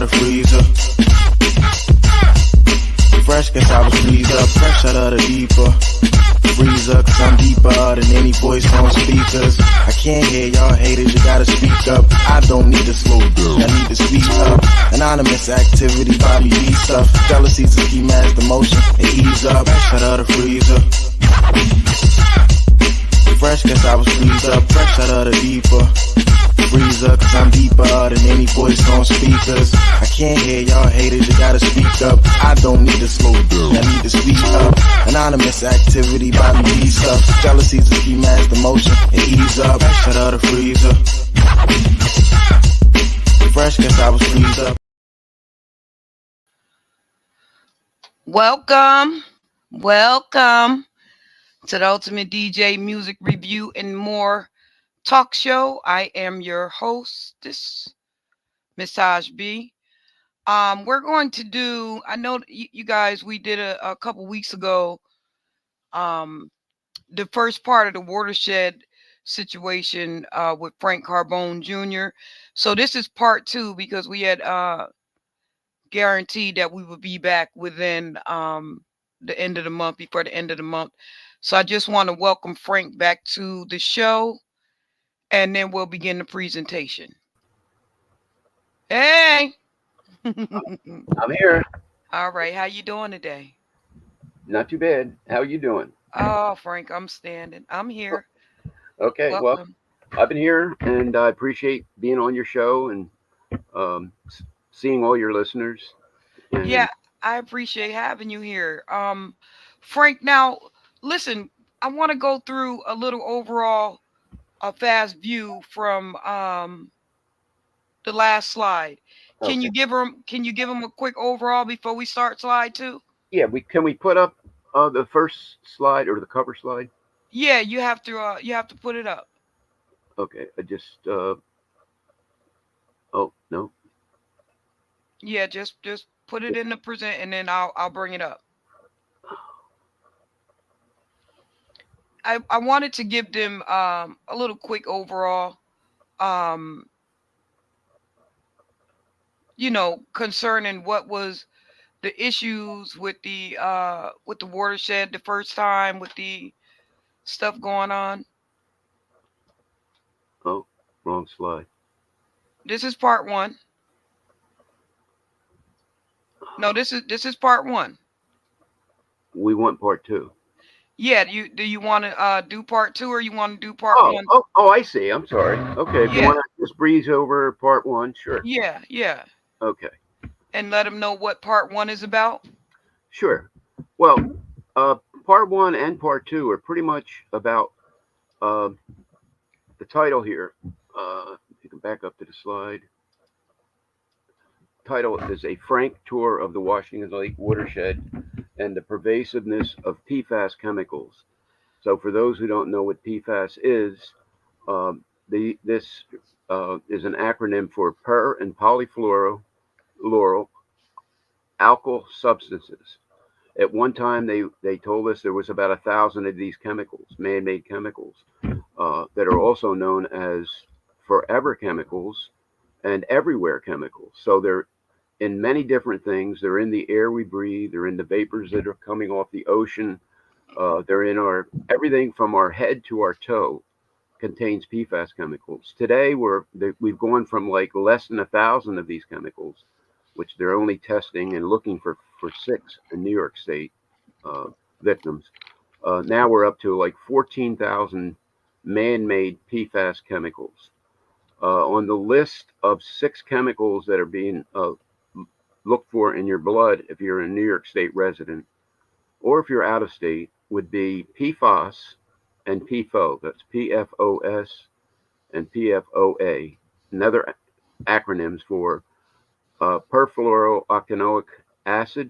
the freezer. Fresh, guess I was freezed up. Fresh out of the deeper freezer, cause I'm deeper than any voice on speakers. I can't hear y'all haters, you gotta speak up. I don't need to slow down, I need to speak up. Anonymous activity, Bobby B stuff. Jealousy's a ski mask, emotion, and ease up. Fresh out of the freezer. Fresh, guess I was freezed up. Fresh out of the deeper freezer, cause I'm deeper than any voice on speakers. I can't hear y'all haters, you gotta speak up. I don't need to slow down, I need to speak up. Anonymous activity, Bobby B stuff. Jealousy's a ski mask, emotion, and ease up. Fresh out of the freezer. Fresh, guess I was freezed up. Welcome to the Ultimate DJ Music Review and More Talk Show. I am your hostess, Miss Taj B. We're going to do, I know you guys, we did a couple weeks ago, the first part of the Watershed situation with Frank Carbone Jr. So this is part 2 because we had guaranteed that we would be back within the end of the month, before the end of the month. So I just want to welcome Frank back to the show, and then we'll begin the presentation. Hey. I'm here. All right. How you doing today? Not too bad. How are you doing? Oh, Frank, I'm standing. I'm here. Okay. Well, Welcome. I've been here, and I appreciate being on your show and seeing all your listeners. And Yeah, I appreciate having you here. Frank, now listen, I want to go through a little overall, a fast view from the last slide. Can okay. you give them a quick overall before we start slide 2? Yeah, can we put up the first slide or the cover slide? Yeah, you have to put it up. Okay. I just oh no. Yeah, just put it in the present, and then I'll bring it up. I wanted to give them a little quick overall, um, concerning what was the issues with the Watershed the first time, with the stuff going on. Oh, wrong slide. This is part 1. No, this is part 1. We want part 2. Yeah, do you want to do part 2, or you want to do part 1? Oh, I see. I'm sorry. Okay, if you Yeah, want to just breeze over part 1, sure. yeah. Okay. And let them know what part 1 is about. Sure. Well, part 1 and part 2 are pretty much about the title here. If you can back up to the slide. Title is A Frank Tour of the Washington Lake Watershed and the Pervasiveness of PFAS Chemicals. So for those who don't know what PFAS is, this is an acronym for per and polyfluoro alkyl substances. At one time, they told us there was about 1,000 of these chemicals, man-made chemicals, that are also known as forever chemicals and everywhere chemicals. So they're in many different things. They're in the air we breathe. They're in the vapors that are coming off the ocean. They're in everything from our head to our toe contains PFAS chemicals. Today, we've gone from like less than 1,000 of these chemicals, which they're only testing and looking for 6 in New York State victims. Now we're up to like 14,000 man-made PFAS chemicals. On the list of 6 chemicals that are being looked for in your blood, if you're a New York State resident, or if you're out of state, would be PFOS and PFO. That's PFOS and PFOA. Another acronyms for perfluorooctanoic acid,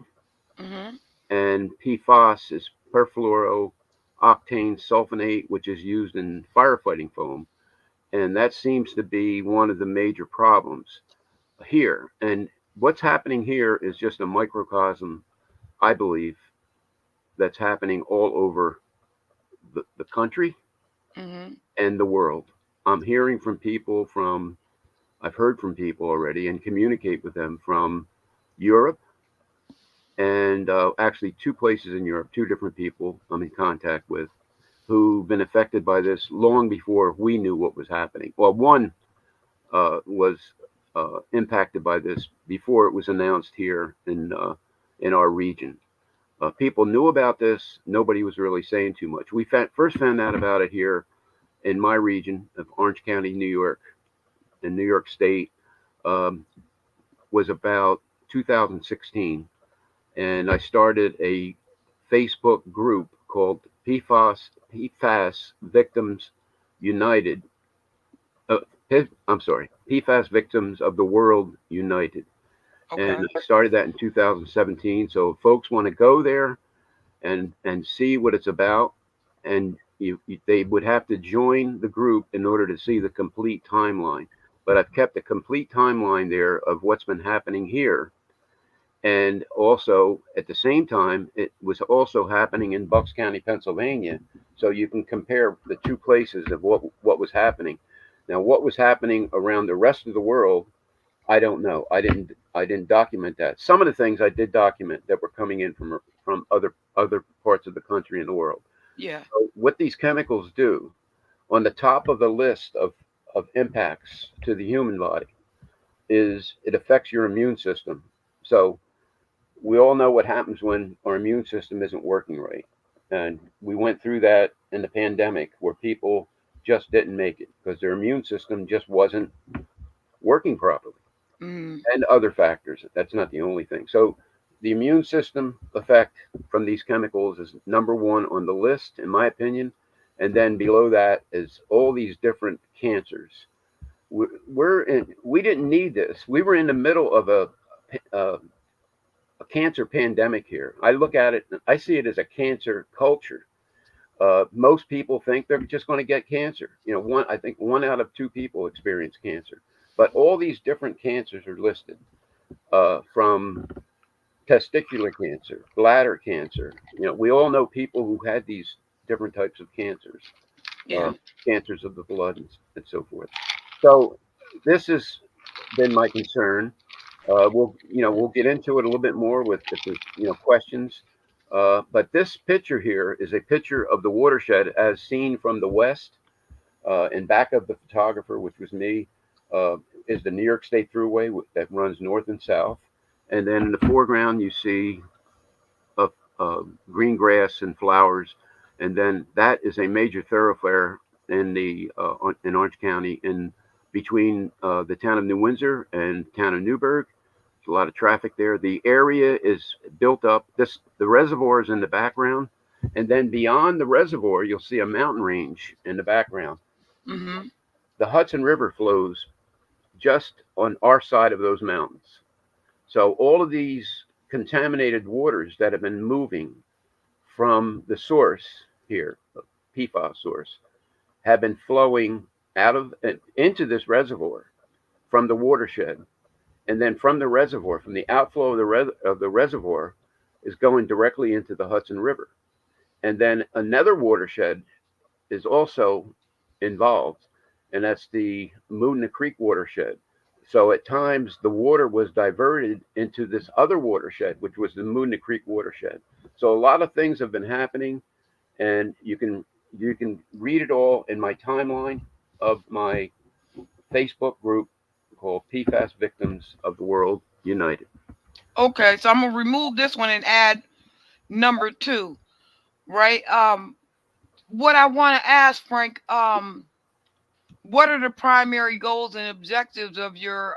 and PFOS is perfluorooctane sulfonate, which is used in firefighting foam. And that seems to be one of the major problems here. And what's happening here is just a microcosm, I believe, that's happening all over the country and the world. I'm hearing from people from I've heard from people already and communicate with them from Europe and actually two places in Europe, two different people I'm in contact with who've been affected by this long before we knew what was happening. Well, one was impacted by this before it was announced here in our region. People knew about this. Nobody was really saying too much. We first found out about it here in my region of Orange County, New York, in New York State, um, was about 2016, and I started a Facebook group called PFAS Victims United. Uh, I'm sorry, PFAS Victims of the World United, and Okay. I started that in 2017. So if folks want to go there and see what it's about, and they would have to join the group in order to see the complete timeline. But I've kept a complete timeline there of what's been happening here, and also at the same time, it was also happening in Bucks County, Pennsylvania. So you can compare the two places of what was happening. Now, what was happening around the rest of the world, I don't know. I didn't document that. Some of the things I did document that were coming in from other parts of the country and the world. Yeah. So what these chemicals do on the top of the list of impacts to the human body is it affects your immune system. So we all know what happens when our immune system isn't working right. And we went through that in the pandemic where people just didn't make it because their immune system just wasn't working properly, Mm. and other factors. That's not the only thing. So the immune system effect from these chemicals is number one on the list, in my opinion. And then below that is all these different cancers. We didn't need this. We were in the middle of a cancer pandemic here. I look at it, I see it as a cancer culture. Most people think they're just going to get cancer. I think 1 out of 2 people experience cancer. But all these different cancers are listed, from testicular cancer, bladder cancer. We all know people who had these different types of cancers, uh, Yeah. cancers of the blood and so forth. So this has been my concern. We'll get into it a little bit more with if there's questions. But this picture here is a picture of the watershed as seen from the west. In back of the photographer, which was me, uh, is the New York State Thruway that runs north and south. And then in the foreground, you see uh, green grass and flowers. And then that is a major thoroughfare in Orange County, in between the town of New Windsor and town of Newburgh. There's a lot of traffic there. The area is built up. The reservoir is in the background, and then beyond the reservoir, you'll see a mountain range in the background. Mm-hmm. The Hudson River flows just on our side of those mountains. So all of these contaminated waters that have been moving from the source here, the PFAS source, have been flowing out of into this reservoir from the watershed, and then from the reservoir, from the outflow of the reservoir, is going directly into the Hudson River, and then another watershed is also involved, and that's the Moodna Creek watershed. So at times the water was diverted into this other watershed, which was the Moodna Creek watershed. So a lot of things have been happening, and you can read it all in my timeline of my Facebook group called PFAS Victims of the World United. Okay. So I'm gonna remove this one and add number 2. Right. What I want to ask, Frank, what are the primary goals and objectives of your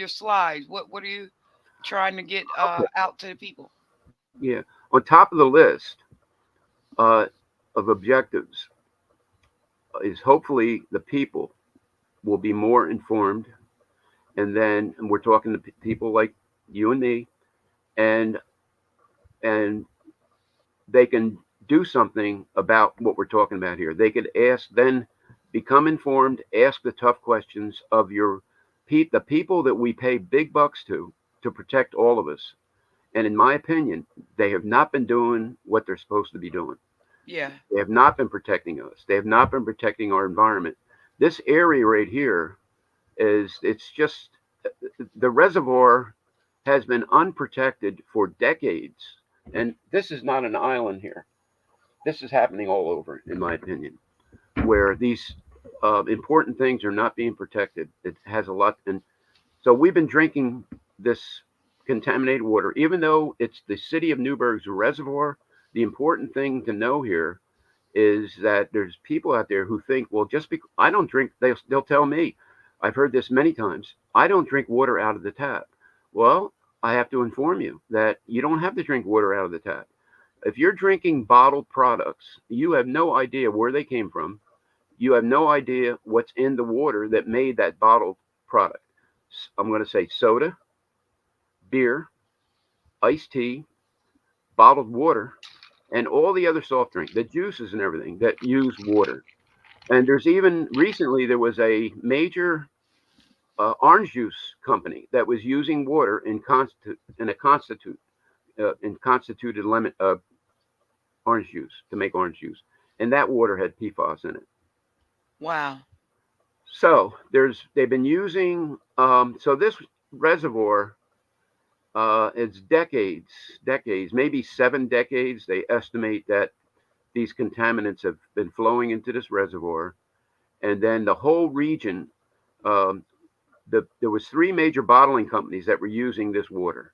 slides? What are you trying to get Okay. out to the people? Yeah. On top of the list uh, of objectives is hopefully the people will be more informed, and then we're talking to people like you and me, and and they can do something about what we're talking about here. They could then become informed, ask the tough questions of the people that we pay big bucks to protect all of us. And in my opinion, they have not been doing what they're supposed to be doing. Yeah. They have not been protecting us. They have not been protecting our environment. This area right here is it's just the reservoir has been unprotected for decades. And this is not an island here. This is happening all over, in my opinion, where these important things are not being protected. It has a lot. And so we've been drinking this contaminated water, even though it's the city of Newburgh's reservoir. The important thing to know here is that there's people out there who think, well, just because I don't drink, they'll tell me, I've heard this many times, I don't drink water out of the tap. Well, I have to inform you that you don't have to drink water out of the tap. If you're drinking bottled products, you have no idea where they came from. You have no idea what's in the water that made that bottled product. I'm going to say soda, beer, iced tea, bottled water, and all the other soft drinks, the juices and everything that use water. And there's even recently there was a major orange juice company that was using water in constituted lemon orange juice to make orange juice, and that water had PFAS in it. Wow. So they've been using so this reservoir it's decades, maybe 7 decades. They estimate that these contaminants have been flowing into this reservoir, and then the whole region. There was 3 major bottling companies that were using this water,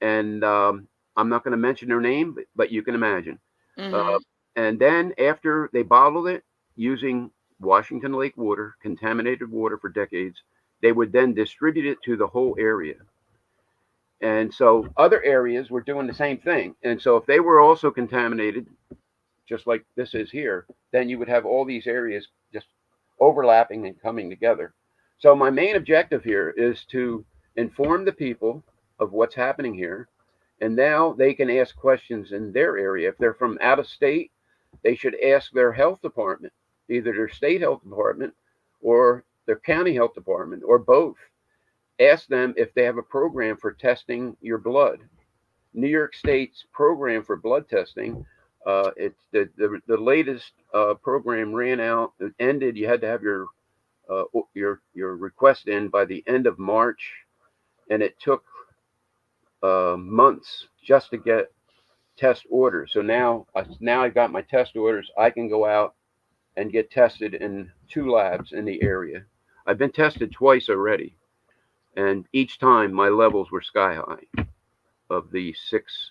and I'm not going to mention their name, but you can imagine. Mm-hmm. Uh, and then after they bottled it using Washington Lake water, contaminated water for decades, they would then distribute it to the whole area. And so other areas were doing the same thing. And so if they were also contaminated, just like this is here, then you would have all these areas just overlapping and coming together. So my main objective here is to inform the people of what's happening here. And now they can ask questions in their area. If they're from out of state, they should ask their health department, either their state health department or their county health department or both. Ask them if they have a program for testing your blood. New York State's program for blood testing, it's the latest program ran out. It ended. You had to have your request in by the end of March, and it took months just to get test orders. So now I got my test orders. I can go out and get tested in 2 labs in the area. I've been tested twice already, and each time my levels were sky high of the 6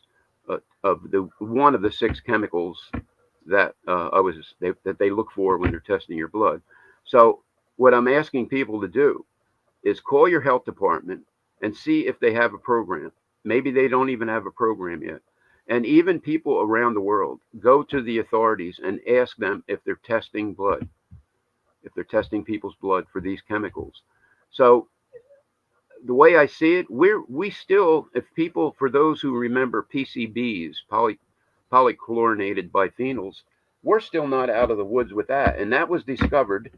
of the one of the 6 chemicals that that they look for when they're testing your blood. So what I'm asking people to do is call your health department and see if they have a program. Maybe they don't even have a program yet. And even people around the world, go to the authorities and ask them if they're testing blood, if they're testing people's blood for these chemicals. So the way I see it, we still, if people, for those who remember PCBs, polychlorinated biphenyls, we're still not out of the woods with that. And that was discovered,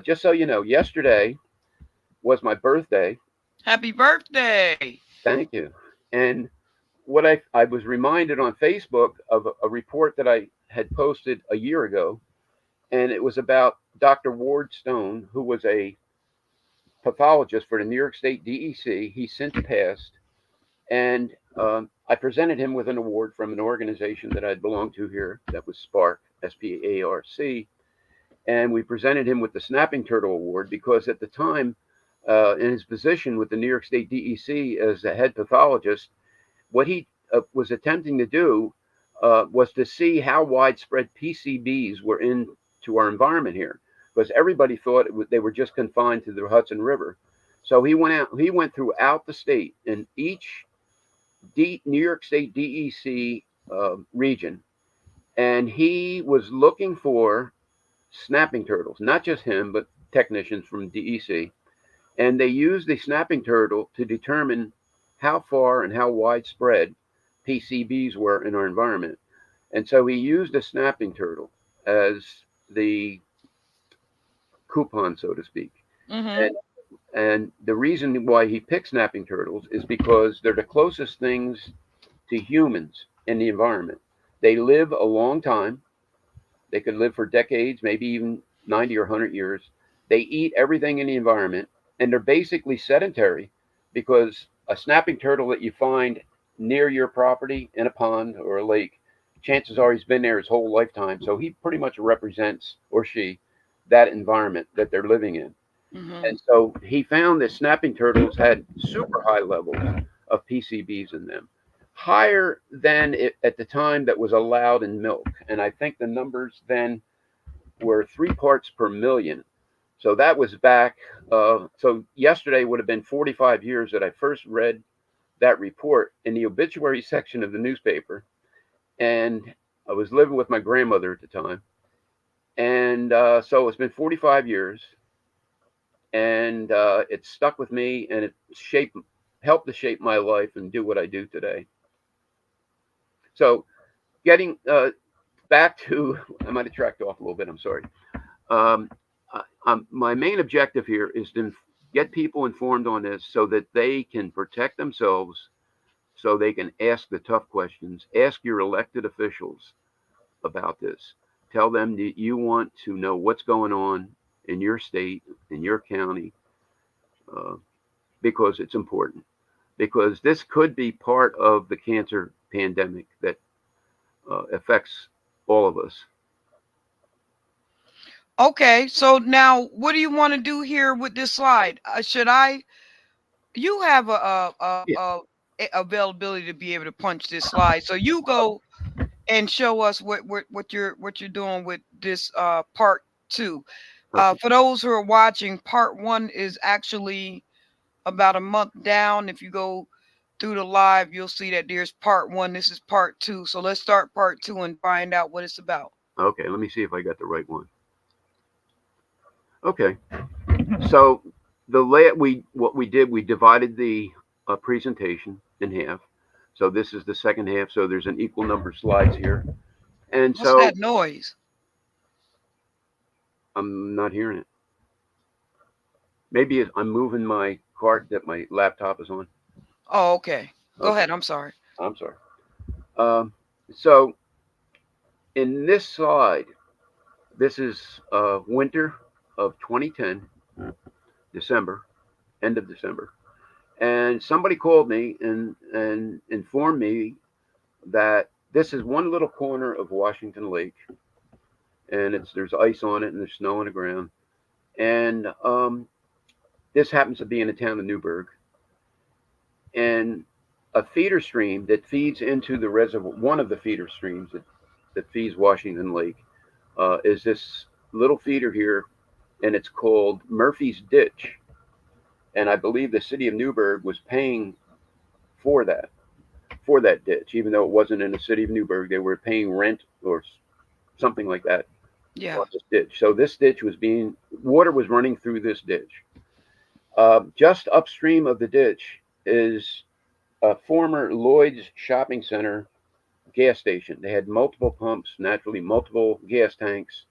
just so you know, yesterday was my birthday. Happy birthday. Thank you. And what I was reminded on Facebook of a report that I had posted a year ago, and it was about Dr. Ward Stone, who was a pathologist for the New York State DEC. He's since passed, and I presented him with an award from an organization that I belonged to here, that was SPARC, SPARC, and we presented him with the Snapping Turtle Award because at the time, in his position with the New York State DEC as a head pathologist, what he was attempting to do was to see how widespread PCBs were into our environment here, because everybody thought they were just confined to the Hudson River. So he went throughout the state in each New York State DEC region, and he was looking for snapping turtles, not just him, but technicians from DEC. And they used the snapping turtle to determine how far and how widespread PCBs were in our environment. And so he used a snapping turtle as the coupon, so to speak. Mm-hmm. And the reason why he picked snapping turtles is because they're the closest things to humans in the environment. They live a long time. They could live for decades, maybe even 90 or 100 years. They eat everything in the environment, and they're basically sedentary because a snapping turtle that you find near your property in a pond or a lake, chances are he's been there his whole lifetime. So he pretty much represents, or she, that environment that they're living in. Mm-hmm. And so he found that snapping turtles had super high levels of PCBs in them, higher than it, at the time that was allowed in milk. And I think the numbers then were 3 parts per million. So that was back. So yesterday would have been 45 years that I first read that report in the obituary section of the newspaper. And I was living with my grandmother at the time. And so it's been 45 years, and it stuck with me, and it helped to shape my life and do what I do today. So getting back to, I might have tracked off a little bit. I'm sorry. Um, my main objective here is to get people informed on this so that they can protect themselves, so they can ask the tough questions, ask your elected officials about this. Tell them that you want to know what's going on in your state, in your county, uh, because it's important. Because this could be part of the cancer pandemic that affects all of us. Okay, so now what do you want to do here with this slide? Should I? You have Yeah. availability to be able to punch this slide, so you go and show us what you're doing with this part two. Okay. For those who are watching, part one is actually about a month down. If you go through the live, you'll see that there's part one. This is part two. So let's start part two and find out what it's about. Okay. Let me see if I got the right one. Okay. So what we did, we divided the presentation in half. So this is the second half. So there's an equal number of slides here, and What's so that noise? I'm not hearing it. Maybe I'm moving my cart that my laptop is on. Oh, okay. Go Okay. ahead. I'm sorry. I'm sorry. Um, so in this slide, this is winter of 2010, December, end of December, and somebody called me and informed me that this is one little corner of Washington Lake, and there's ice on it and there's snow on the ground, and this happens to be in the town of Newburgh, and a feeder stream that feeds into the reservoir, one of the feeder streams that feeds Washington Lake, is this little feeder here, and it's called Murphy's Ditch. And I believe the city of Newburgh was paying for that for that ditch, even though it wasn't in the city of Newburgh. They were paying rent or something like that Yeah. on this ditch. So this ditch was water was running through this ditch. Just upstream of the ditch is a former Lloyd's shopping center gas station. They had multiple pumps, naturally multiple gas tanks.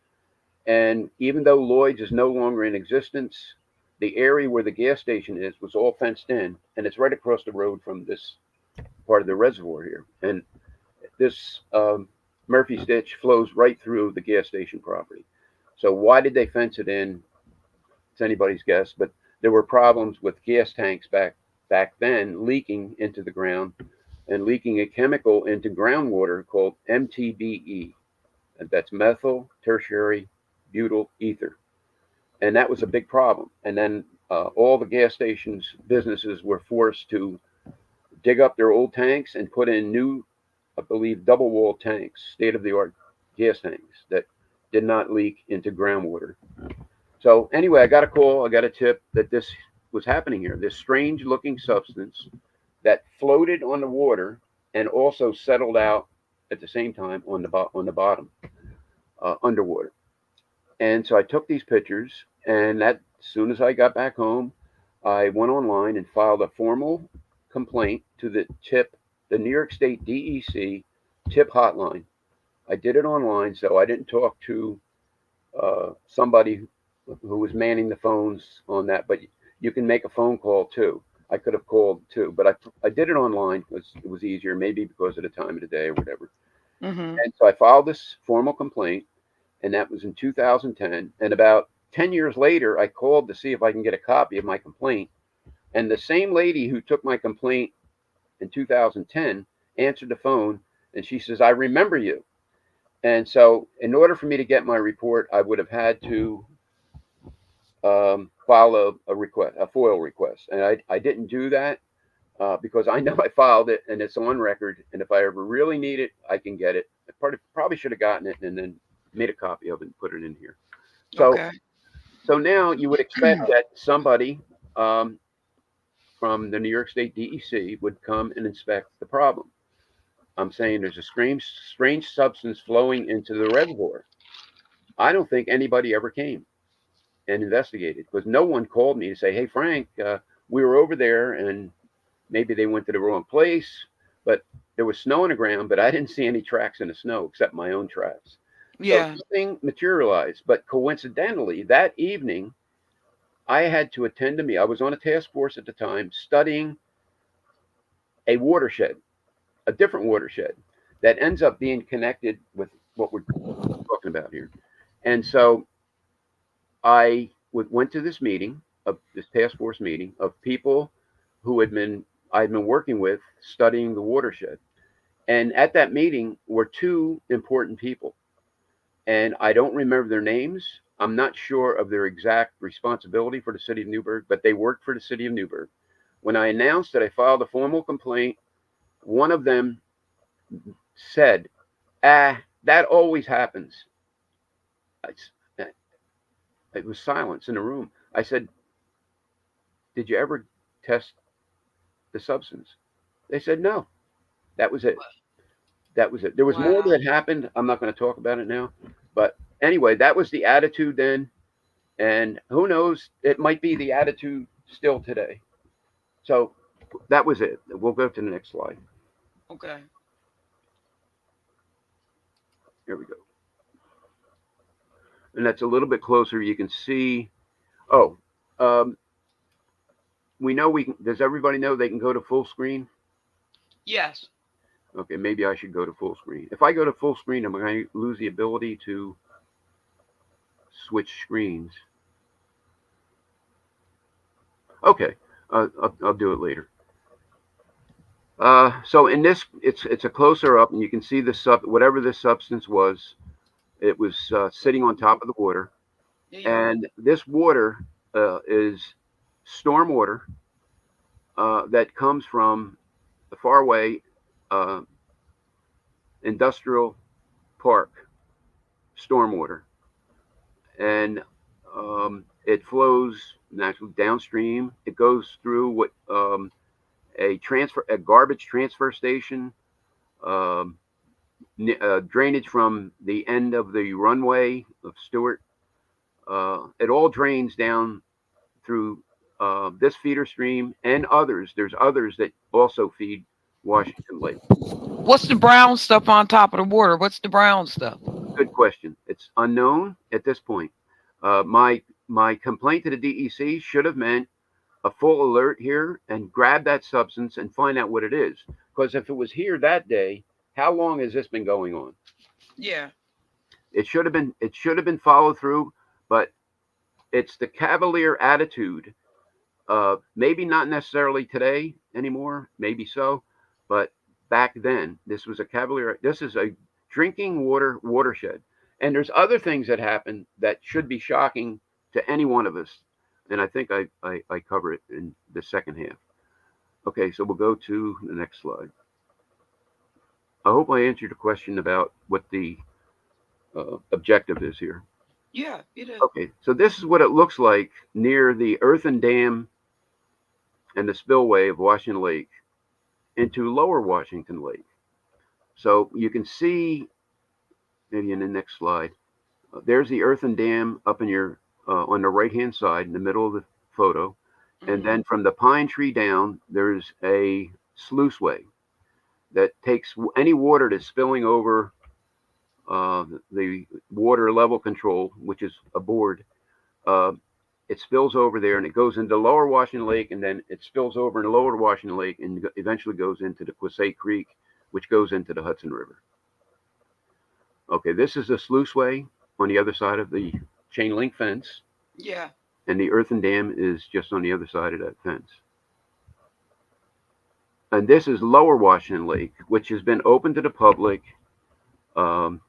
And even though Lloyd's is no longer in existence, the area where the gas station is was all fenced in, and it's right across the road from this part of the reservoir here. And this Murphy's Ditch flows right through the gas station property. So why did they fence it in? It's anybody's guess, but there were problems with gas tanks back then leaking into the ground and leaking a chemical into groundwater called MTBE. And that's methyl tertiary butyl ether. And that was a big problem. And then all the gas stations businesses were forced to dig up their old tanks and put in new, I believe, double wall tanks, state of the art gas tanks that did not leak into groundwater. So anyway, I got a call, I got a tip that this was happening here. This strange looking substance that floated on the water and also settled out at the same time on the bottom, underwater. And so I took these pictures, and as soon as I got back home, I went online and filed a formal complaint to the New York State DEC tip hotline. I did it online, so I didn't talk to somebody who was manning the phones on that, but you can make a phone call too. I could have called too, but I did it online because it was easier, maybe because of the time of the day or whatever. Mm-hmm. And so I filed this formal complaint, and that was in 2010. And about 10 years later, I called to see if I can get a copy of my complaint. And the same lady who took my complaint in 2010 answered the phone, and she says, "I remember you." And so, in order for me to get my report, I would have had to file a request, a FOIL request. And I didn't do that because I know I filed it and it's on record. And if I ever really need it, I can get it. I probably should have gotten it and then made a copy of it and put it in here. So, Okay. so now you would expect that somebody from the New York State DEC would come and inspect the problem. I'm saying there's a strange substance flowing into the reservoir. I don't think anybody ever came and investigated because no one called me to say, "Hey, Frank, we were over there," and maybe they went to the wrong place, but there was snow on the ground, but I didn't see any tracks in the snow except my own tracks. So Yeah. nothing materialized, but coincidentally, that evening, I had to attend a meeting. I was on a task force at the time studying a watershed, a different watershed that ends up being connected with what we're talking about here. And so I went to this meeting, of this task force meeting of people who I'd been working with studying the watershed. And at that meeting were two important people. And I don't remember their names. I'm not sure of their exact responsibility for the city of Newburgh, but they worked for the city of Newburgh. When I announced that I filed a formal complaint, one of them said, that always happens. It was silence in the room. I said, "Did you ever test the substance?" They said, "No." That was it. That was it. There was more Wow. that happened. I'm not going to talk about it now. But anyway, that was the attitude then. And who knows, it might be the attitude still today. So that was it. We'll go to the next slide. Okay. Here we go. And that's a little bit closer. You can see, oh, um, we know we can, does everybody know they can go to full screen? Yes. Okay, maybe I should go to full screen. If I go to full screen, am I going to lose the ability to switch screens? Okay, I'll do it later. So in this, it's a closer up, and you can see the whatever this substance was. It was sitting on top of the water, Yeah. and this water is storm water that comes from the faraway uh, industrial park stormwater, and it flows naturally downstream. It goes through what a garbage transfer station, um, drainage from the end of the runway of Stewart. It all drains down through this feeder stream and others. There's others that also feed Washington Lake. What's the brown stuff on top of the water? What's the brown stuff? Good question. It's unknown at this point. My complaint to the DEC should have meant a full alert here and grab that substance and find out what it is. Because if it was here that day, how long has this been going on? Yeah. It should have been followed through, but it's the cavalier attitude. Maybe not necessarily today anymore, maybe so, but back then this was a cavalier. This is a drinking water watershed, and there's other things that happen that should be shocking to any one of us. And I think I cover it in the second half. Okay, so we'll go to the next slide. I hope I answered the question about what the objective is here. Yeah, it is. Okay, so this is what it looks like near the earthen dam and the spillway of Washington Lake into lower Washington Lake. So you can see, maybe in the next slide, there's the earthen dam up in your on the right hand side in the middle of the photo. And then from the pine tree down, there's a sluiceway that takes any water that's spilling over the water level control, which is a board. It spills over there and it goes into lower Washington Lake, and then it spills over in lower Washington Lake and eventually goes into the Quisay Creek, which goes into the Hudson River. Okay, this is a sluiceway on the other side of the chain link fence. Yeah. and the earthen dam is just on the other side of that fence. And this is Lower Washington Lake, which has been open to the public. Um,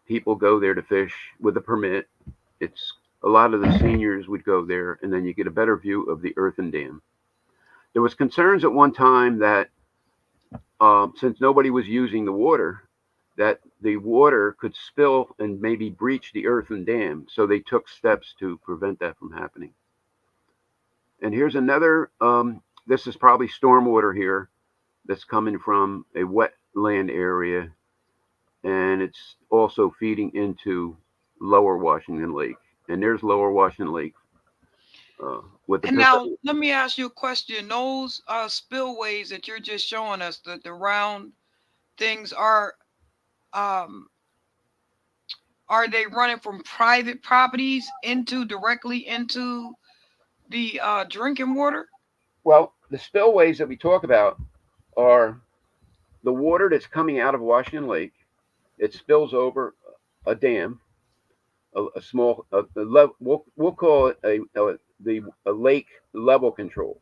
People go there to fish with a permit. It's a lot of the seniors would go there, and then you get a better view of the earthen dam. There was concerns at one time that since nobody was using the water, that the water could spill and maybe breach the earthen dam. So they took steps to prevent that from happening. And here's another. This is probably stormwater here that's coming from a wetland area, and it's also feeding into Lower Washington Lake. And there's Lower Washington Lake with the And picture. now let me ask you a question. Those spillways that you're just showing us, the round things um are they running from private properties into directly into the drinking water? Well, the spillways that we talk about are the water that's coming out of Washington Lake. It spills over a dam, a small, we'll call it a lake level control.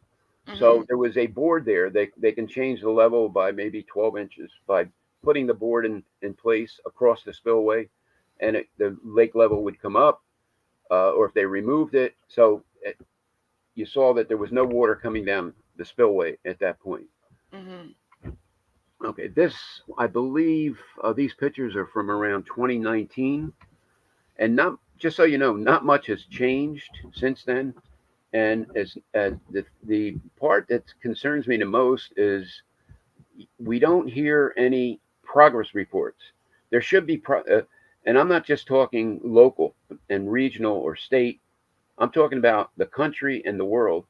Hmm. So there was a board there. They can change the level by maybe 12 inches by putting the board in place across the spillway, and the lake level would come up, or if they removed it. So you saw that there was no water coming down the spillway at that point. Hmm. Okay, I believe, these pictures are from around 2019, and not just so you know, not much has changed since then. And as the part that concerns me the most is we don't hear any progress reports. There should be, and I'm not just talking local and regional or state. I'm talking about the country and the world.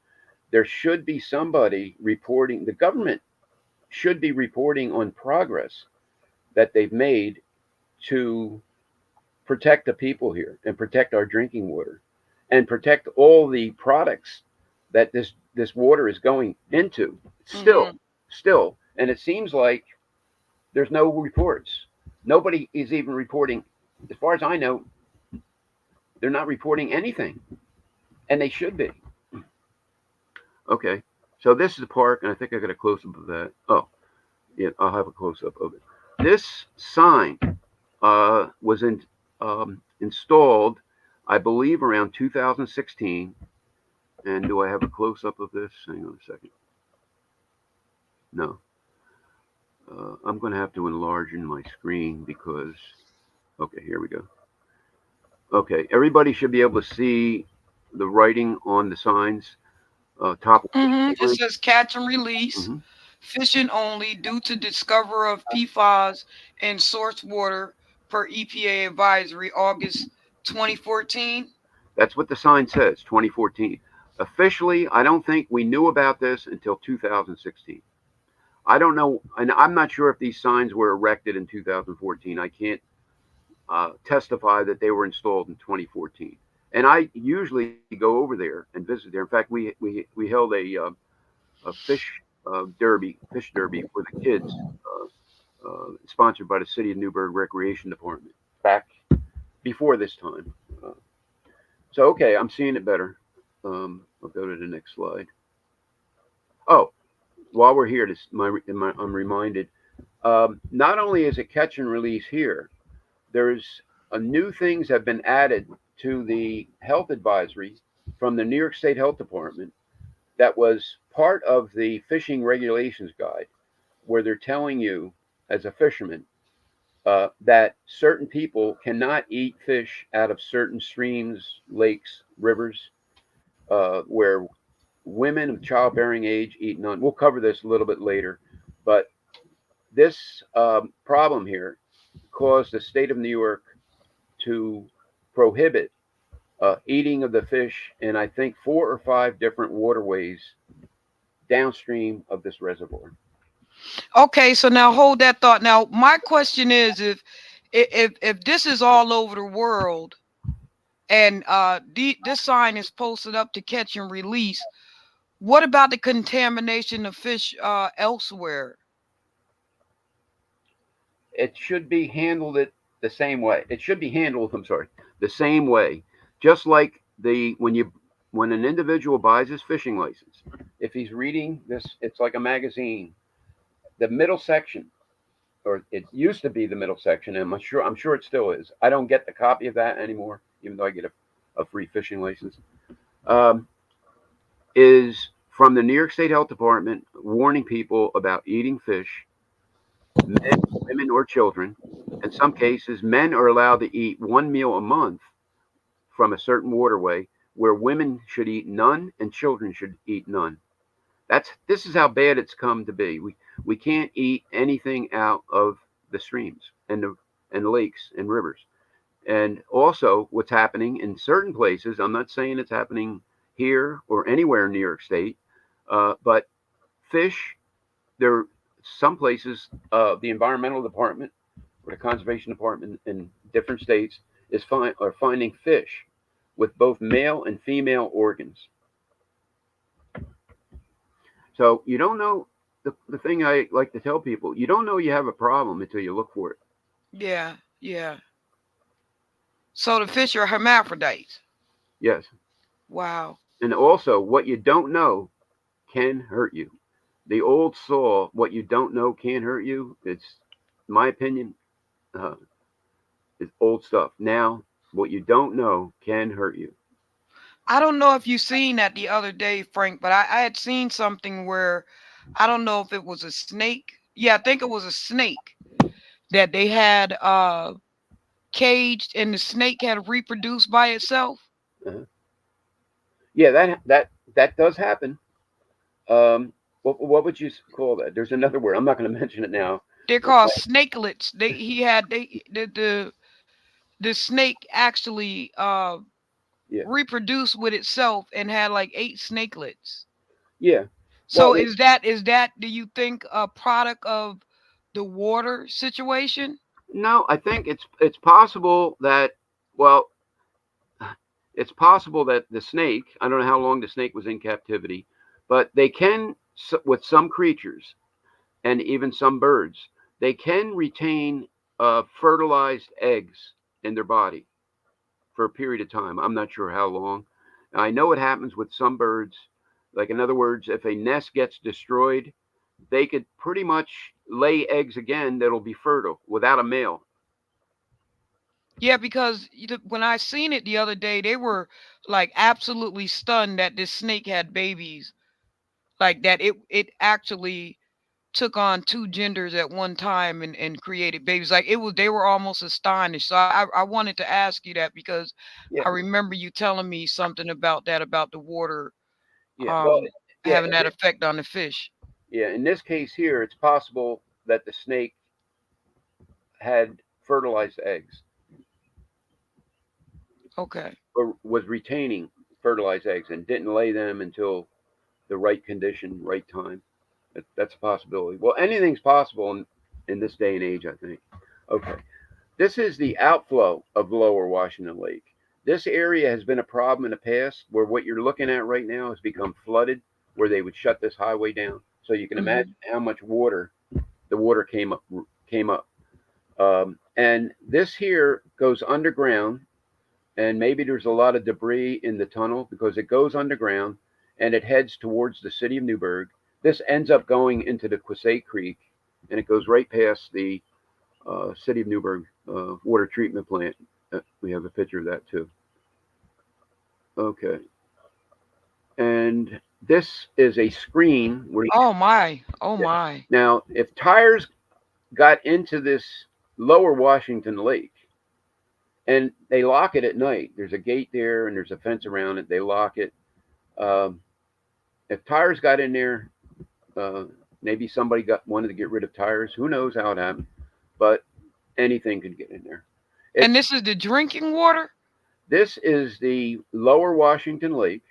There should be somebody reporting. The government should be reporting on progress that they've made to protect the people here and protect our drinking water and protect all the products that this water is going into. Hmm. Still, and it seems like there's no reports. Nobody is even reporting. As far as I know, they're not reporting anything, and they should be. Okay, so this is the park, and I think I got a close up of that. Oh, yeah, I'll have a close up of it. This sign was installed, I believe, around 2016. And do I have a close up of this? Hang on a second. No. I'm going to have to enlarge in my screen because, okay, here we go. Okay, everybody should be able to see the writing on the signs. Top It says catch and release, mm-hmm. fishing only due to discover of PFAS in source water per EPA advisory August 2014. That's what the sign says, 2014. Officially, I don't think we knew about this until 2016. I don't know, and I'm not sure if these signs were erected in 2014. I can't testify that they were installed in 2014. And I usually go over there and visit there. In fact, we held a fish derby for the kids, sponsored by the City of Newburgh Recreation Department back before this time. So okay, I'm seeing it better. I'll go to the next slide. Oh, while we're here, I'm reminded. Not only is it catch and release here, there's new things have been added to the health advisory from the New York State Health Department that was part of the fishing regulations guide, where they're telling you as a fisherman that certain people cannot eat fish out of certain streams, lakes, rivers, where women of childbearing age eat none. We'll cover this a little bit later, but this problem here caused the state of New York to prohibit eating of the fish in, I think, 4 or 5 different waterways downstream of this reservoir. Okay, so now hold that thought. Now, my question is, if this is all over the world, and this sign is posted up to catch and release, what about the contamination of fish elsewhere? It should be handled the same way. It should be handled, I'm sorry, the same way. Just like the when an individual buys his fishing license, if he's reading this, it's like a magazine. The middle section, or it used to be the middle section, and I'm sure it still is. I don't get the copy of that anymore, even though I get a free fishing license. Um, is from the New York State Health Department warning people about eating fish, men, women, or children. In some cases, men are allowed to eat one meal a month from a certain waterway, where women should eat none and children should eat none. This is how bad it's come to be. We can't eat anything out of the streams and lakes and rivers. And also, what's happening in certain places, I'm not saying it's happening here or anywhere in New York State, but fish, there are some places, the environmental department or the conservation department in different states are finding fish with both male and female organs. So you don't know, the thing I like to tell people, you don't know you have a problem until you look for it. Yeah, yeah. So the fish are hermaphrodites. Yes. Wow. And also, what you don't know can hurt you. The old saw, what you don't know can hurt you. It's, in my opinion, uh, it's old stuff. Now, what you don't know can hurt you. I don't know if you seen that the other day, Frank, but I had seen something where I don't know if it was a snake. Yeah, I think it was a snake that they had caged, and the snake had reproduced by itself. Uh-huh. Yeah, that does happen. What would you call that? There's another word. I'm not going to mention it now. They're called snakelets. The snake actually Yeah, reproduced with itself and had like 8 snakelets. yeah. So Well, is that do you think a product of the water situation? no, I think it's possible that, well, it's possible that the snake. I don't know how long the snake was in captivity, but they can, with some creatures and even some birds, they can retain fertilized eggs in their body for a period of time. I'm not sure how long. I know it happens with some birds. Like, in other words, if a nest gets destroyed, they could pretty much lay eggs again that'll be fertile without a male. Yeah, because when I seen it the other day, they were like absolutely stunned that this snake had babies. Like that it actually took on 2 genders at one time and created babies. Like it was they were almost astonished. So I wanted to ask you that because Yeah, I remember you telling me something about that about the water yeah. Well, um yeah, having that effect on the fish. yeah. In this case here, it's possible that the snake had fertilized eggs Okay. or was retaining fertilized eggs and didn't lay them until the right condition, right time. That's a possibility. Well, anything's possible in this day and age, I think. Okay. This is the outflow of Lower Washington Lake. This area has been a problem in the past where what you're looking at right now has become flooded, where they would shut this highway down. So you can Mhm. imagine how much water the water came up. And this here goes underground, and maybe there's a lot of debris in the tunnel because it goes underground and it heads towards the city of Newburgh. This ends up going into the Quasay Creek, and it goes right past the city of Newburgh water treatment plant. We have a picture of that too. Okay, and this is a screen where Oh my. Oh yeah. my. Now, if tires got into this lower Washington Lake, and they lock it at night. There's a gate there, and there's a fence around it. They lock it. Um, if tires got in there, uh, maybe somebody wanted to get rid of tires. Who knows how it happened? But anything could get in there. And It's this is the drinking water? This is the lower Washington Lake,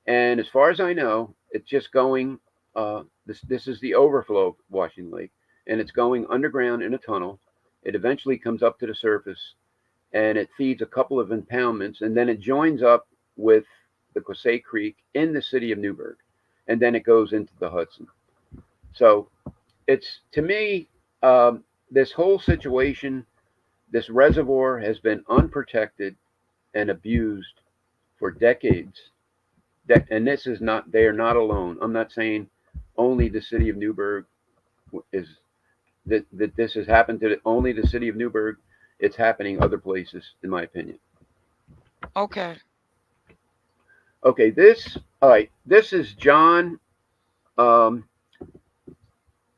and as far as I know, it's just going. This is the overflow of Washington Lake, and it's going underground in a tunnel. It eventually comes up to the surface, and it feeds a couple of impoundments, and then it joins up with the Quasay Creek in the city of Newburgh, and then it goes into the Hudson. So it's, to me, this whole situation, this reservoir has been unprotected and abused for decades. And this is not, they are not alone. I'm not saying only the city of Newburgh is, that this has happened to only the city of Newburgh. It's happening other places, in my opinion. Okay. Okay, all right, this is John, um,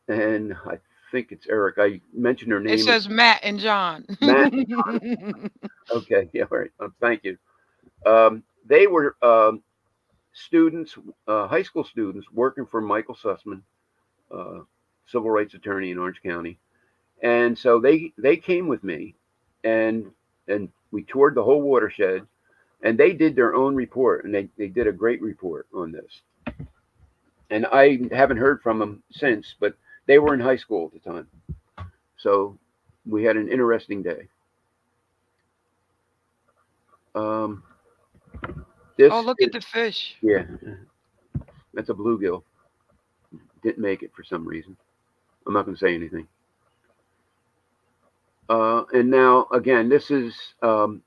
and I think it's Eric. I mentioned her It name, says Matt and John. Matt. Okay, yeah, all right. Thank you. They were students, high school students, working for Michael Sussman, uh, civil rights attorney in Orange County, and so they came with me, and we toured the whole watershed, and they did their own report, and they did a great report on this. And I haven't heard from them since, but they were in high school at the time, so we had an interesting day. Um, Oh, this look is, at the fish. yeah, that's a bluegill. Didn't make it for some reason. I'm not going to say anything. And now again, this is the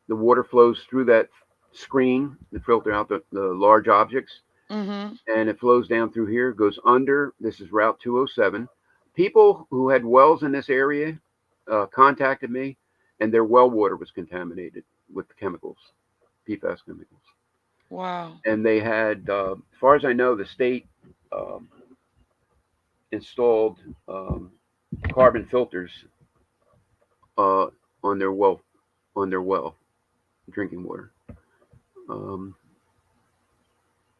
water flows through that screen to filter out the large objects, Mm-hmm. and it flows down through here, goes under. This is Route 207. People who had wells in this area contacted me, and their well water was contaminated with chemicals, PFAS chemicals. Wow. And they had, as far as I know, the state um, installed carbon filters uh, on their well drinking water. Um,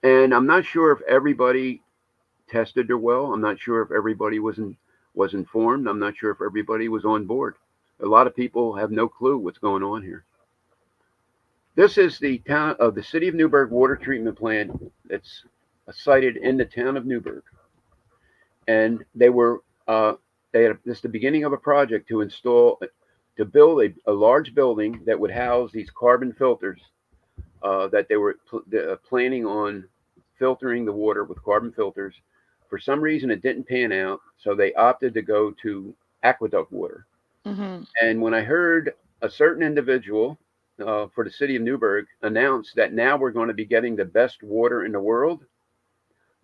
and I'm not sure if everybody tested their well. I'm not sure if everybody was informed. I'm not sure if everybody was on board. A lot of people have no clue what's going on here. This is the town of the city of Newburgh water treatment plant that's sited in the town of Newburgh, and they had this is the beginning of a project to build a large building that would house these carbon filters that they were planning on filtering the water with carbon filters. For some reason, it didn't pan out, so they opted to go to aqueduct water. Mm-hmm. And when I heard a certain individual for the city of Newburgh announce that now we're going to be getting the best water in the world,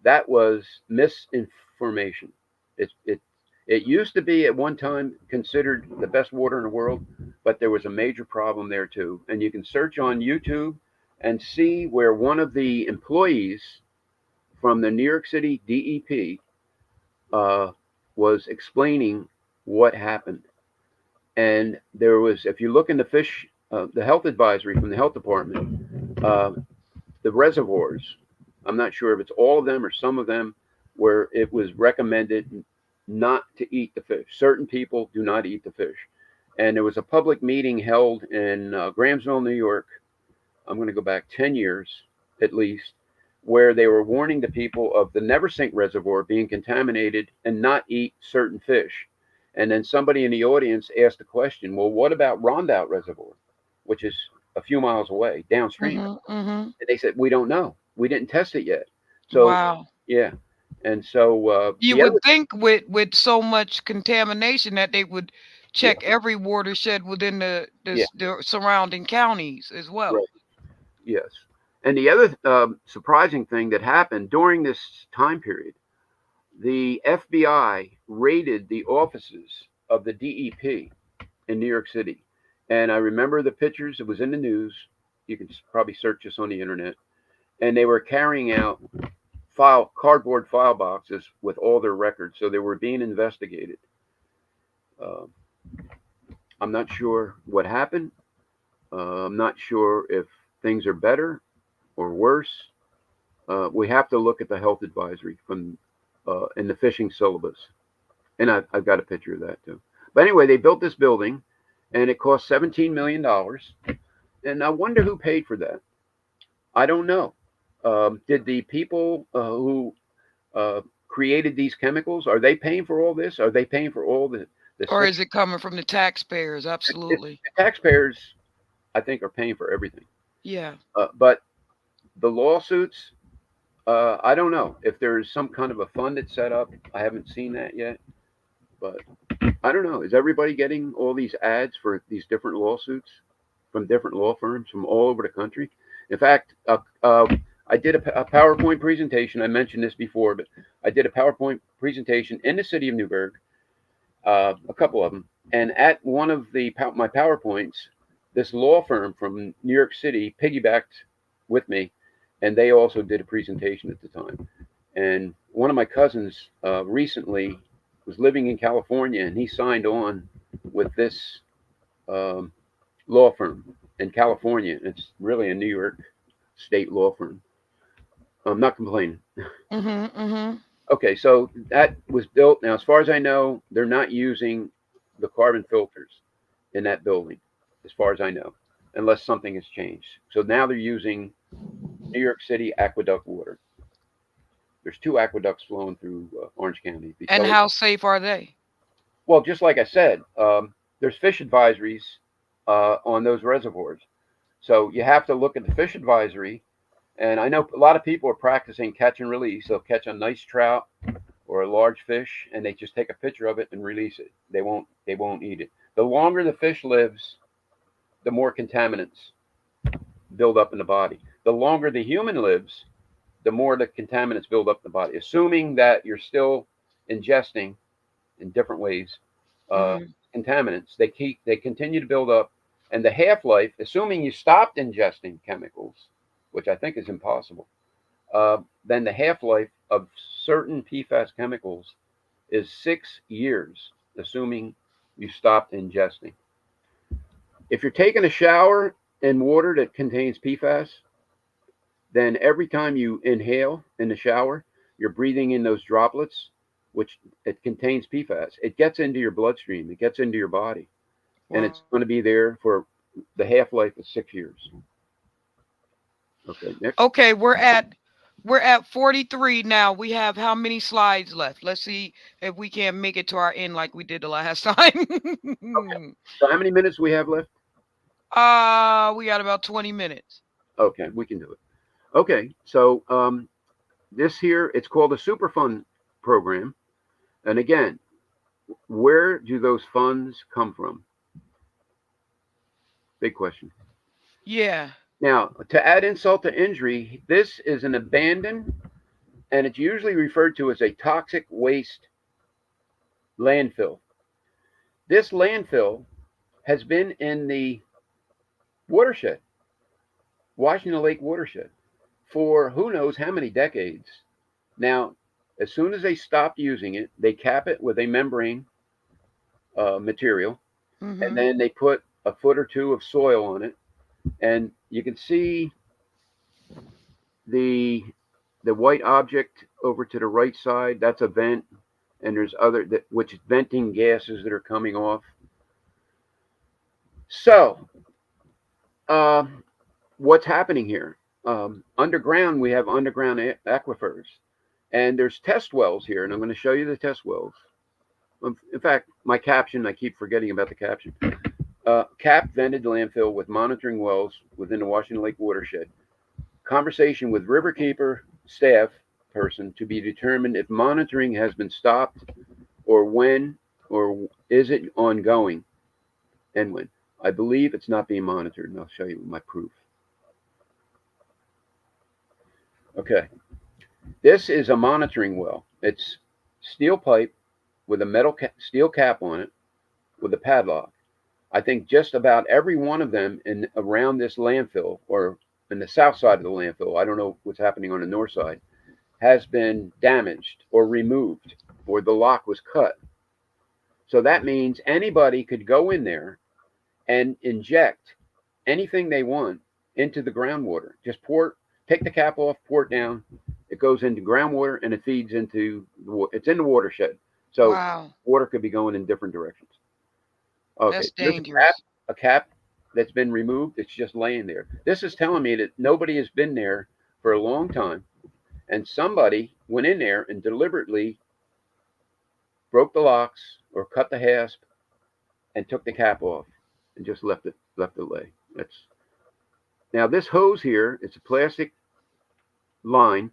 that was misinformation. It used to be at one time considered the best water in the world, but there was a major problem there too. And you can search on YouTube and see where one of the employees from the New York City DEP was explaining what happened. And there was, if you look in the health advisory from the health department, the reservoirs, I'm not sure if it's all of them or some of them, where it was recommended not to eat the fish. Certain people do not eat the fish. And there was a public meeting held in Grahamsville, New York. I'm going to go back 10 years at least, where they were warning the people of the Neversink Reservoir being contaminated and not eat certain fish. And then somebody in the audience asked the question, well, what about Rondout Reservoir, which is a few miles away downstream? Mm-hmm. Mm-hmm. And they said, we don't know. We didn't test it yet. So, Wow. yeah. And so You the other, would think with so much contamination that they would yeah, check every watershed within yeah, the surrounding counties as well. right, yes. And the other surprising thing that happened during this time period, the FBI raided the offices of the DEP in New York City. And I remember the pictures, it was in the news. You can probably search this on the internet. And they were carrying out cardboard file boxes with all their records. So they were being investigated. Uh, I'm not sure what happened. I'm not sure if things are better or worse. We have to look at the health advisory from in the fishing syllabus. And I've got a picture of that too. But anyway, they built this building and it cost $17 million. And I wonder who paid for that. I don't know. Did the people who created these chemicals, are they paying for all this? Are they paying for all the Or is it coming from the taxpayers? Absolutely. The taxpayers, I think, are paying for everything. Yeah. But the lawsuits, I don't know if there's some kind of a fund that's set up. I haven't seen that yet. But I don't know. Is everybody getting all these ads for these different lawsuits from different law firms from all over the country. In fact, I did a PowerPoint presentation. I mentioned this before, but I did a PowerPoint presentation in the city of Newburgh, a couple of them. And at one of my PowerPoints, this law firm from New York City piggybacked with me, and they also did a presentation at the time. And one of my cousins recently was living in California, and he signed on with this law firm in California. It's really a New York state law firm. I'm not complaining. Okay, so that was built. Now, as far as I know, they're not using the carbon filters in that building, as far as I know, unless something has changed. So now they're using New York City aqueduct water. There's 2 aqueducts flowing through Orange County. And how safe are they? Well, just like I said, there's fish advisories on those reservoirs. So you have to look at the fish advisory. And I know a lot of people are practicing catch and release. They'll catch a nice trout or a large fish, and they just take a picture of it and release it. They won't eat it. The longer the fish lives, the more contaminants build up in the body. The longer the human lives, the more the contaminants build up in the body. Assuming that you're still ingesting in different ways contaminants, they continue to build up, and the half-life, assuming you stopped ingesting chemicals, which I think is impossible, then the half-life of certain PFAS chemicals is 6 years, assuming you stopped ingesting. If you're taking a shower in water that contains PFAS, then every time you inhale in the shower, you're breathing in those droplets, which it contains PFAS. It gets into your bloodstream, it gets into your body, and it's going to be there for the half-life of 6 years. Okay, next. Okay, we're at 43 now. We have how many slides left? Let's see if we can make it to our end like we did the last time. Okay. So how many minutes do we have left? We got about 20 minutes. Okay, we can do it. Okay, so this here, it's called a Superfund program. And again, where do those funds come from? Big question. Yeah. Now, to add insult to injury, this is an abandoned, and it's usually referred to as a toxic waste landfill. This landfill has been in the watershed, Washington Lake watershed, for who knows how many decades. Now, as soon as they stop using it, they cap it with a membrane material, and then they put a foot or 2 of soil on it. And you can see the white object over to the right side. That's a vent, and there's other which is venting gases that are coming off. So, what's happening here? Underground, we have underground aquifers, and there's test wells here, and I'm going to show you the test wells. In fact, my caption, I keep forgetting about the caption. Cap vented landfill with monitoring wells within the Washington Lake watershed. Conversation with riverkeeper staff person to be determined if monitoring has been stopped or when, or is it ongoing and when. I believe it's not being monitored, and I'll show you my proof. Okay, this is a monitoring well. It's steel pipe with a steel cap on it with a padlock. I think just about every one of them around this landfill, or in the south side of the landfill, I don't know what's happening on the north side, has been damaged or removed, or the lock was cut. So that means anybody could go in there and inject anything they want into the groundwater. Just take the cap off, pour it down. It goes into groundwater, and it feeds into it's in the watershed. So water could be going in different directions. Okay, that's dangerous. A cap that's been removed. It's just laying there. This is telling me that nobody has been there for a long time, and somebody went in there and deliberately broke the locks or cut the hasp and took the cap off and just left it lay. Now this hose here, it's a plastic line.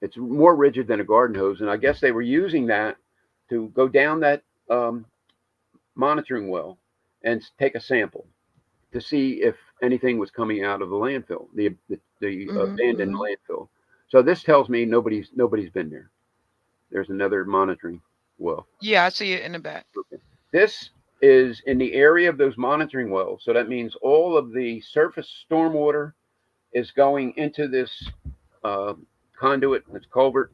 It's more rigid than a garden hose, and I guess they were using that to go down that monitoring well and take a sample. to see if anything was coming out of the landfill, the abandoned Hmm. landfill. So this tells me nobody's been there. There's another monitoring well. Yeah, I see it in the back. Okay. This is in the area of those monitoring wells. So that means all of the surface stormwater is going into this uh, conduit, this culvert,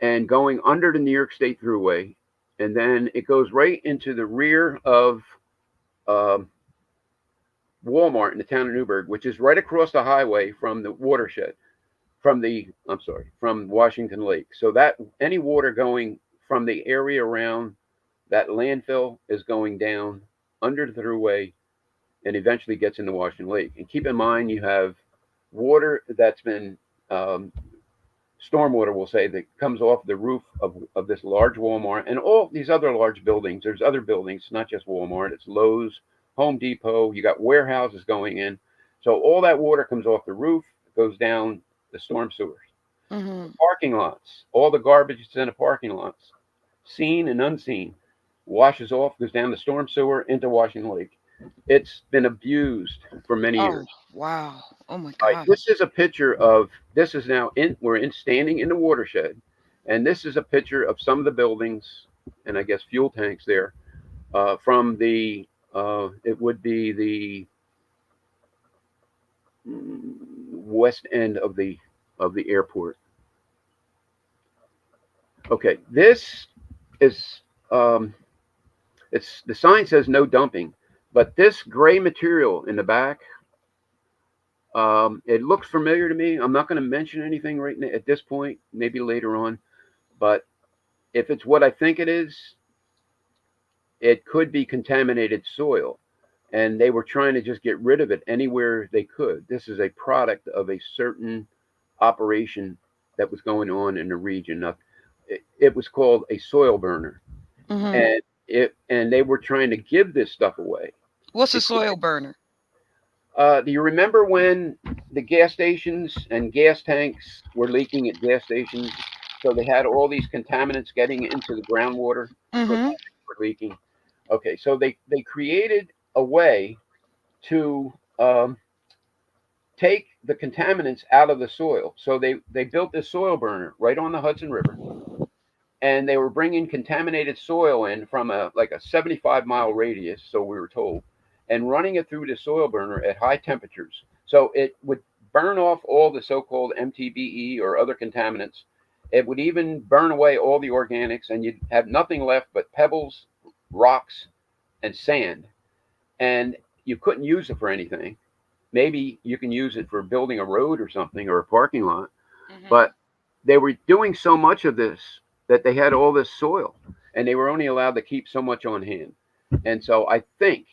and going under the New York State Thruway, and then it goes right into the rear of um, Walmart in the town of Newburgh, which is right across the highway from the watershed, from Washington Lake. So that any water going from the area around that landfill is going down under the thruway and eventually gets into Washington Lake. And keep in mind, you have water that's been um, stormwater, we'll say, that comes off the roof of this large Walmart and all these other large buildings. There's other buildings, not just Walmart. It's Lowe's, Home Depot. You got warehouses going in. So all that water comes off the roof, goes down the storm sewers. Hmm. Parking lots, all the garbage that's in the parking lots, seen and unseen, washes off, goes down the storm sewer into Washington Lake. It's been abused for many Oh, years. wow. Oh my All right, God. this is a picture of this is now in we're in standing in the watershed, and this is a picture of some of the buildings and I guess fuel tanks there from the it would be the west end of the airport. Okay, this is it's the sign says no dumping, but this gray material in the back, it looks familiar to me. I'm not going to mention anything right now at this point, maybe later on, but if it's what I think it is, it could be contaminated soil. And they were trying to just get rid of it anywhere they could. This is a product of a certain operation that was going on in the region. Now, it was called a soil burner, Hmm. and they were trying to give this stuff away. What's a soil burner? Do you remember when the gas stations and gas tanks were leaking at gas stations? So they had all these contaminants getting into the groundwater because Hmm. they were leaking. Okay, so they created a way to take the contaminants out of the soil. So they built this soil burner right on the Hudson River, and they were bringing contaminated soil in from a like a 75-mile radius, so we were told, and running it through the soil burner at high temperatures. So it would burn off all the so-called MTBE or other contaminants. It would even burn away all the organics, and you'd have nothing left but pebbles, rocks, and sand. And you couldn't use it for anything. Maybe you can use it for building a road or something or a parking lot, Hmm. but they were doing so much of this that they had all this soil and they were only allowed to keep so much on hand. And so I think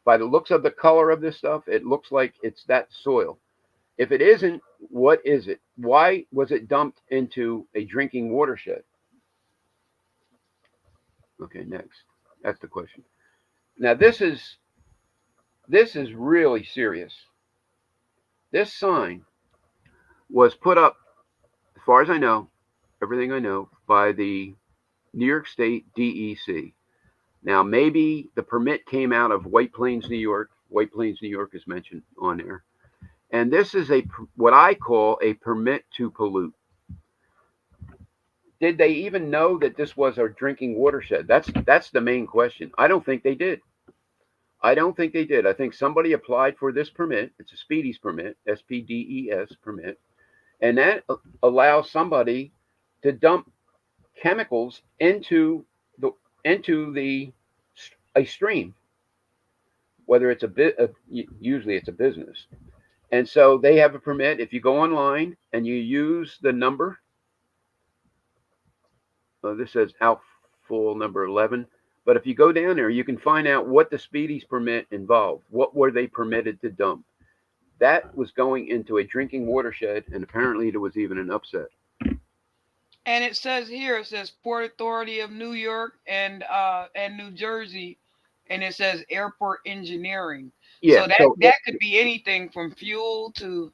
by the looks of the color of this stuff, it looks like it's that soil. If it isn't, what is it? Why was it dumped into a drinking watershed? Okay, next. That's the question. Now this is really serious. This sign was put up, as far as I know, everything I know, by the New York State DEC. Now, maybe the permit came out of White Plains, New York. White Plains, New York is mentioned on there. And this is what I call a permit to pollute. Did they even know that this was a drinking watershed? That's the main question. I don't think they did. I don't think they did. I think somebody applied for this permit. It's a Speedies permit, SPDES permit, and that allows somebody to dump chemicals the into the a stream, whether it's a bit. Usually, it's a business, and so they have a permit. If you go online and you use the number, this says outfall number 11. But if you go down there, you can find out what the Speedies permit involved. What were they permitted to dump? That was going into a drinking watershed, and apparently there was even an upset. And it says here, it says Port Authority of New York and New Jersey, and it says airport engineering. Yeah. So that So that could be anything from fuel to.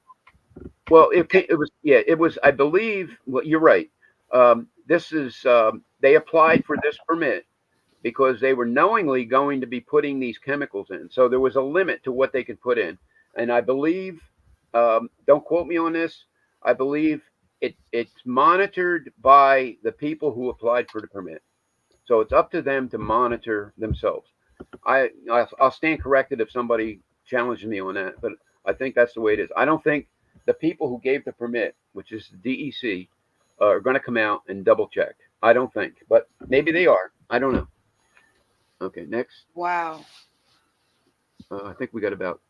well, it was yeah, it was. I believe. Well, you're right. This is they applied for this permit because they were knowingly going to be putting these chemicals in. So there was a limit to what they could put in. And I believe, don't quote me on this, I believe it's monitored by the people who applied for the permit. So it's up to them to monitor themselves. I'll stand corrected if somebody challenges me on that, but I think that's the way it is. I don't think the people who gave the permit, which is the DEC, are going to come out and double check. I don't think, but maybe they are. I don't know. Okay, next. Wow. I think we got about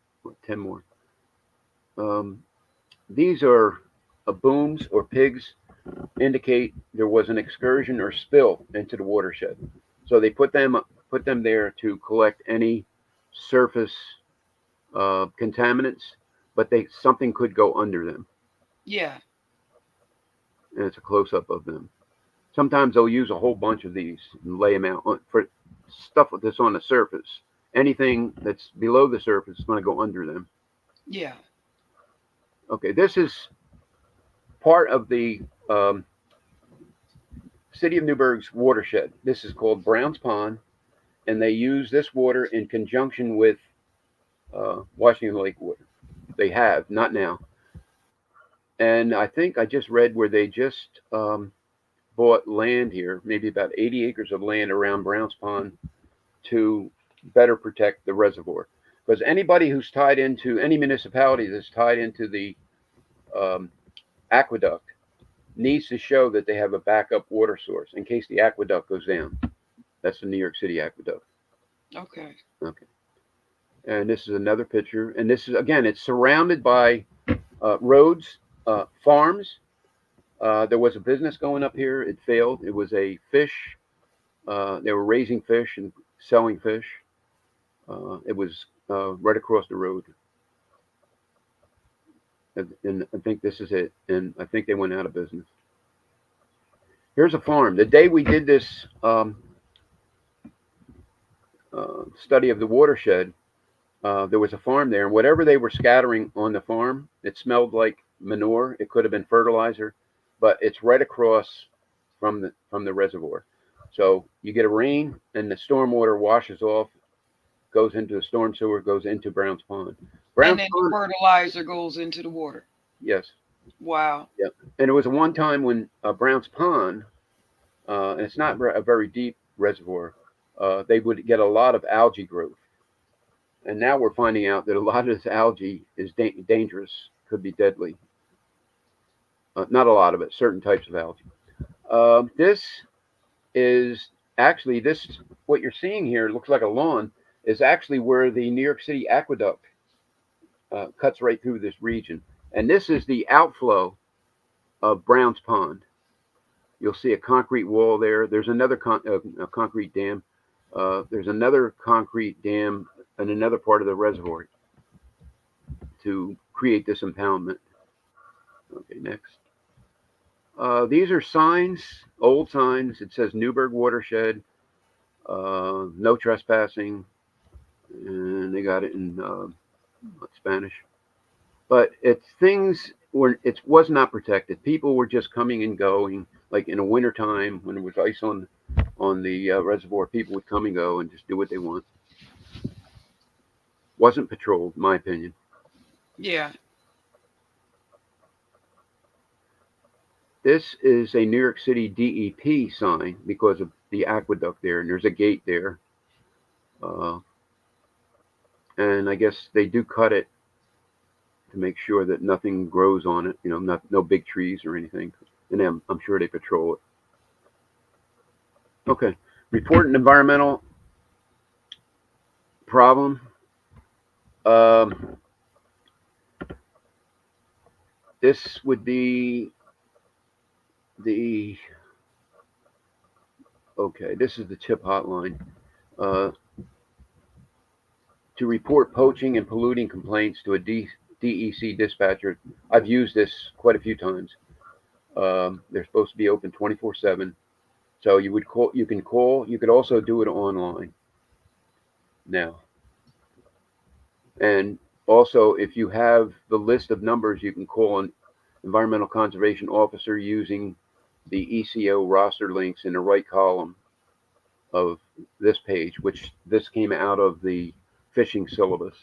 10 more. These are booms or pigs, indicate there was an excursion or spill into the watershed. So they put them there to collect any surface contaminants, but something could go under them. Yeah. And it's a close up of them. Sometimes they'll use a whole bunch of these and lay them out for stuff that's on the surface. Anything that's below the surface is going to go under them. Yeah. Okay, this is part of the City of Newburgh's watershed. This is called Brown's Pond, and they use this water in conjunction with Washington Lake water. They have, not now. And I think I just read where they just bought land here, maybe about 80 acres of land around Brown's Pond to better protect the reservoir. Because anybody who's tied into, any municipality that's tied into the aqueduct needs to show that they have a backup water source in case the aqueduct goes down. That's the New York City aqueduct. Okay. Okay. And this is another picture. And this is, again, it's surrounded by roads, farms. There was a business going up here. It failed. It was a fish. They were raising fish and selling fish. It was right across the road. And I think this is it. And I think they went out of business. Here's a farm. The day we did this study of the watershed, there was a farm there. And whatever they were scattering on the farm, it smelled like manure. It could have been fertilizer, but it's right across from the reservoir. So you get a rain, and the storm water washes off, goes into the storm sewer, goes into Brown's Pond. And then the fertilizer goes into the water. Yes. Wow. Yep. And it was one time when Brown's Pond, and it's not a very deep reservoir, they would get a lot of algae growth. And now we're finding out that a lot of this algae is dangerous, could be deadly. Not a lot of it, certain types of algae. This is actually, what you're seeing here looks like a lawn, is actually where the New York City aqueduct cuts right through this region. And this is the outflow of Brown's Pond. You'll see a concrete wall there. There's another concrete dam. There's another concrete dam in another part of the reservoir to create this impoundment. Okay, next. These are signs, old signs. It says Newburgh Watershed, no trespassing, and they got it in Spanish. But it's things where it was not protected. People were just coming and going, like in the wintertime when there was ice on the reservoir. People would come and go and just do what they want. Wasn't patrolled, in my opinion. Yeah. This is a New York City DEP sign because of the aqueduct there, and there's a gate there. And I guess they do cut it to make sure that nothing grows on it, no big trees or anything. And I'm sure they patrol it. Okay, report an environmental problem. This would be this is the tip hotline. To report poaching and polluting complaints to a DEC dispatcher. I've used this quite a few times. They're supposed to be open 24/7. So you can call. You could also do it online now. And also, if you have the list of numbers, you can call an environmental conservation officer using the ECO roster links in the right column of this page, which this came out of the fishing syllabus,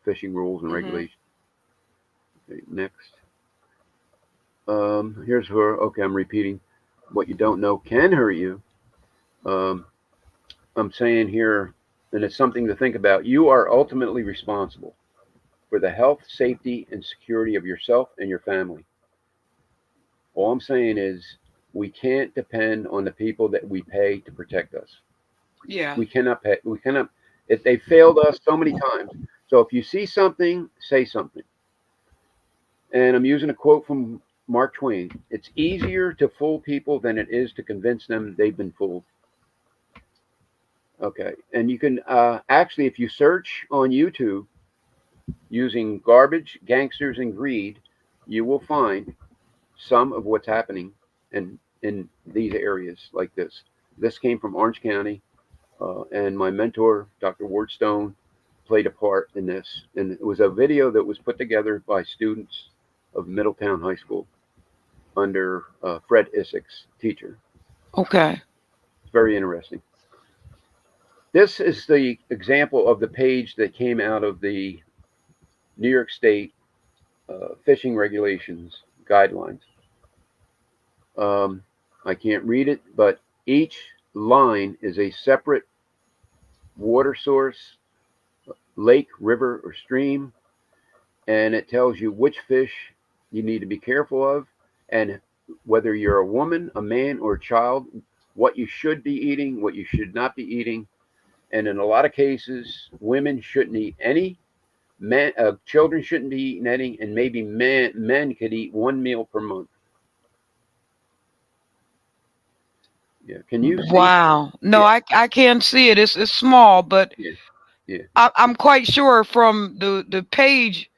fishing rules and Mm-hmm. regulations. Okay, next. Here's where, okay, I'm repeating. What you don't know can hurt you. Um, I'm saying here, and it's something to think about. You are ultimately responsible for the health, safety, and security of yourself and your family. All I'm saying is we can't depend on the people that we pay to protect us. Yeah. We cannot pay. We cannot. If they failed us so many times. So if you see something, say something. And I'm using a quote from Mark Twain. It's easier to fool people than it is to convince them they've been fooled. Okay. And you can actually, if you search on YouTube using garbage, gangsters, and greed, you will find some of what's happening in these areas like this. This came from Orange County, and my mentor, Dr. Ward Stone, played a part in this. And it was a video that was put together by students of Middletown High School under Fred Issack's teacher. Okay. It's very interesting. This is the example of the page that came out of the New York State fishing regulations guidelines. Um, I can't read it, but each line is a separate water source, lake, river, or stream, and it tells you which fish you need to be careful of, and whether you're a woman, a man, or a child, what you should be eating, what you should not be eating. And in a lot of cases, women shouldn't eat any, children shouldn't be eating any, and maybe men could eat one meal per month. Yeah, can you see? Wow. No, Yeah, I can't see it. It's small, but yeah, yeah, I'm quite sure from the page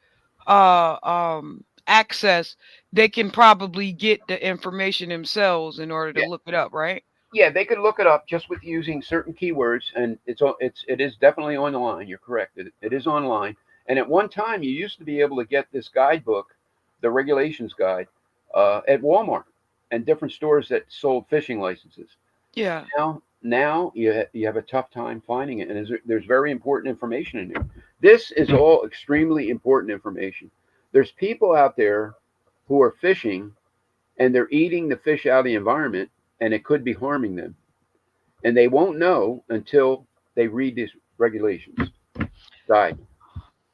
access, they can probably get the information themselves in order to yeah. look it up, right? Yeah, they could look it up just with using certain keywords, and it is definitely online. You're correct. It is online. And at one time, you used to be able to get this guidebook, the regulations guide, at Walmart and different stores that sold fishing licenses. Yeah. Now you have a tough time finding it, and there's very important information in there. This is all extremely important information. There's people out there who are fishing and they're eating the fish out of the environment, and it could be harming them, and they won't know until they read these regulations guide.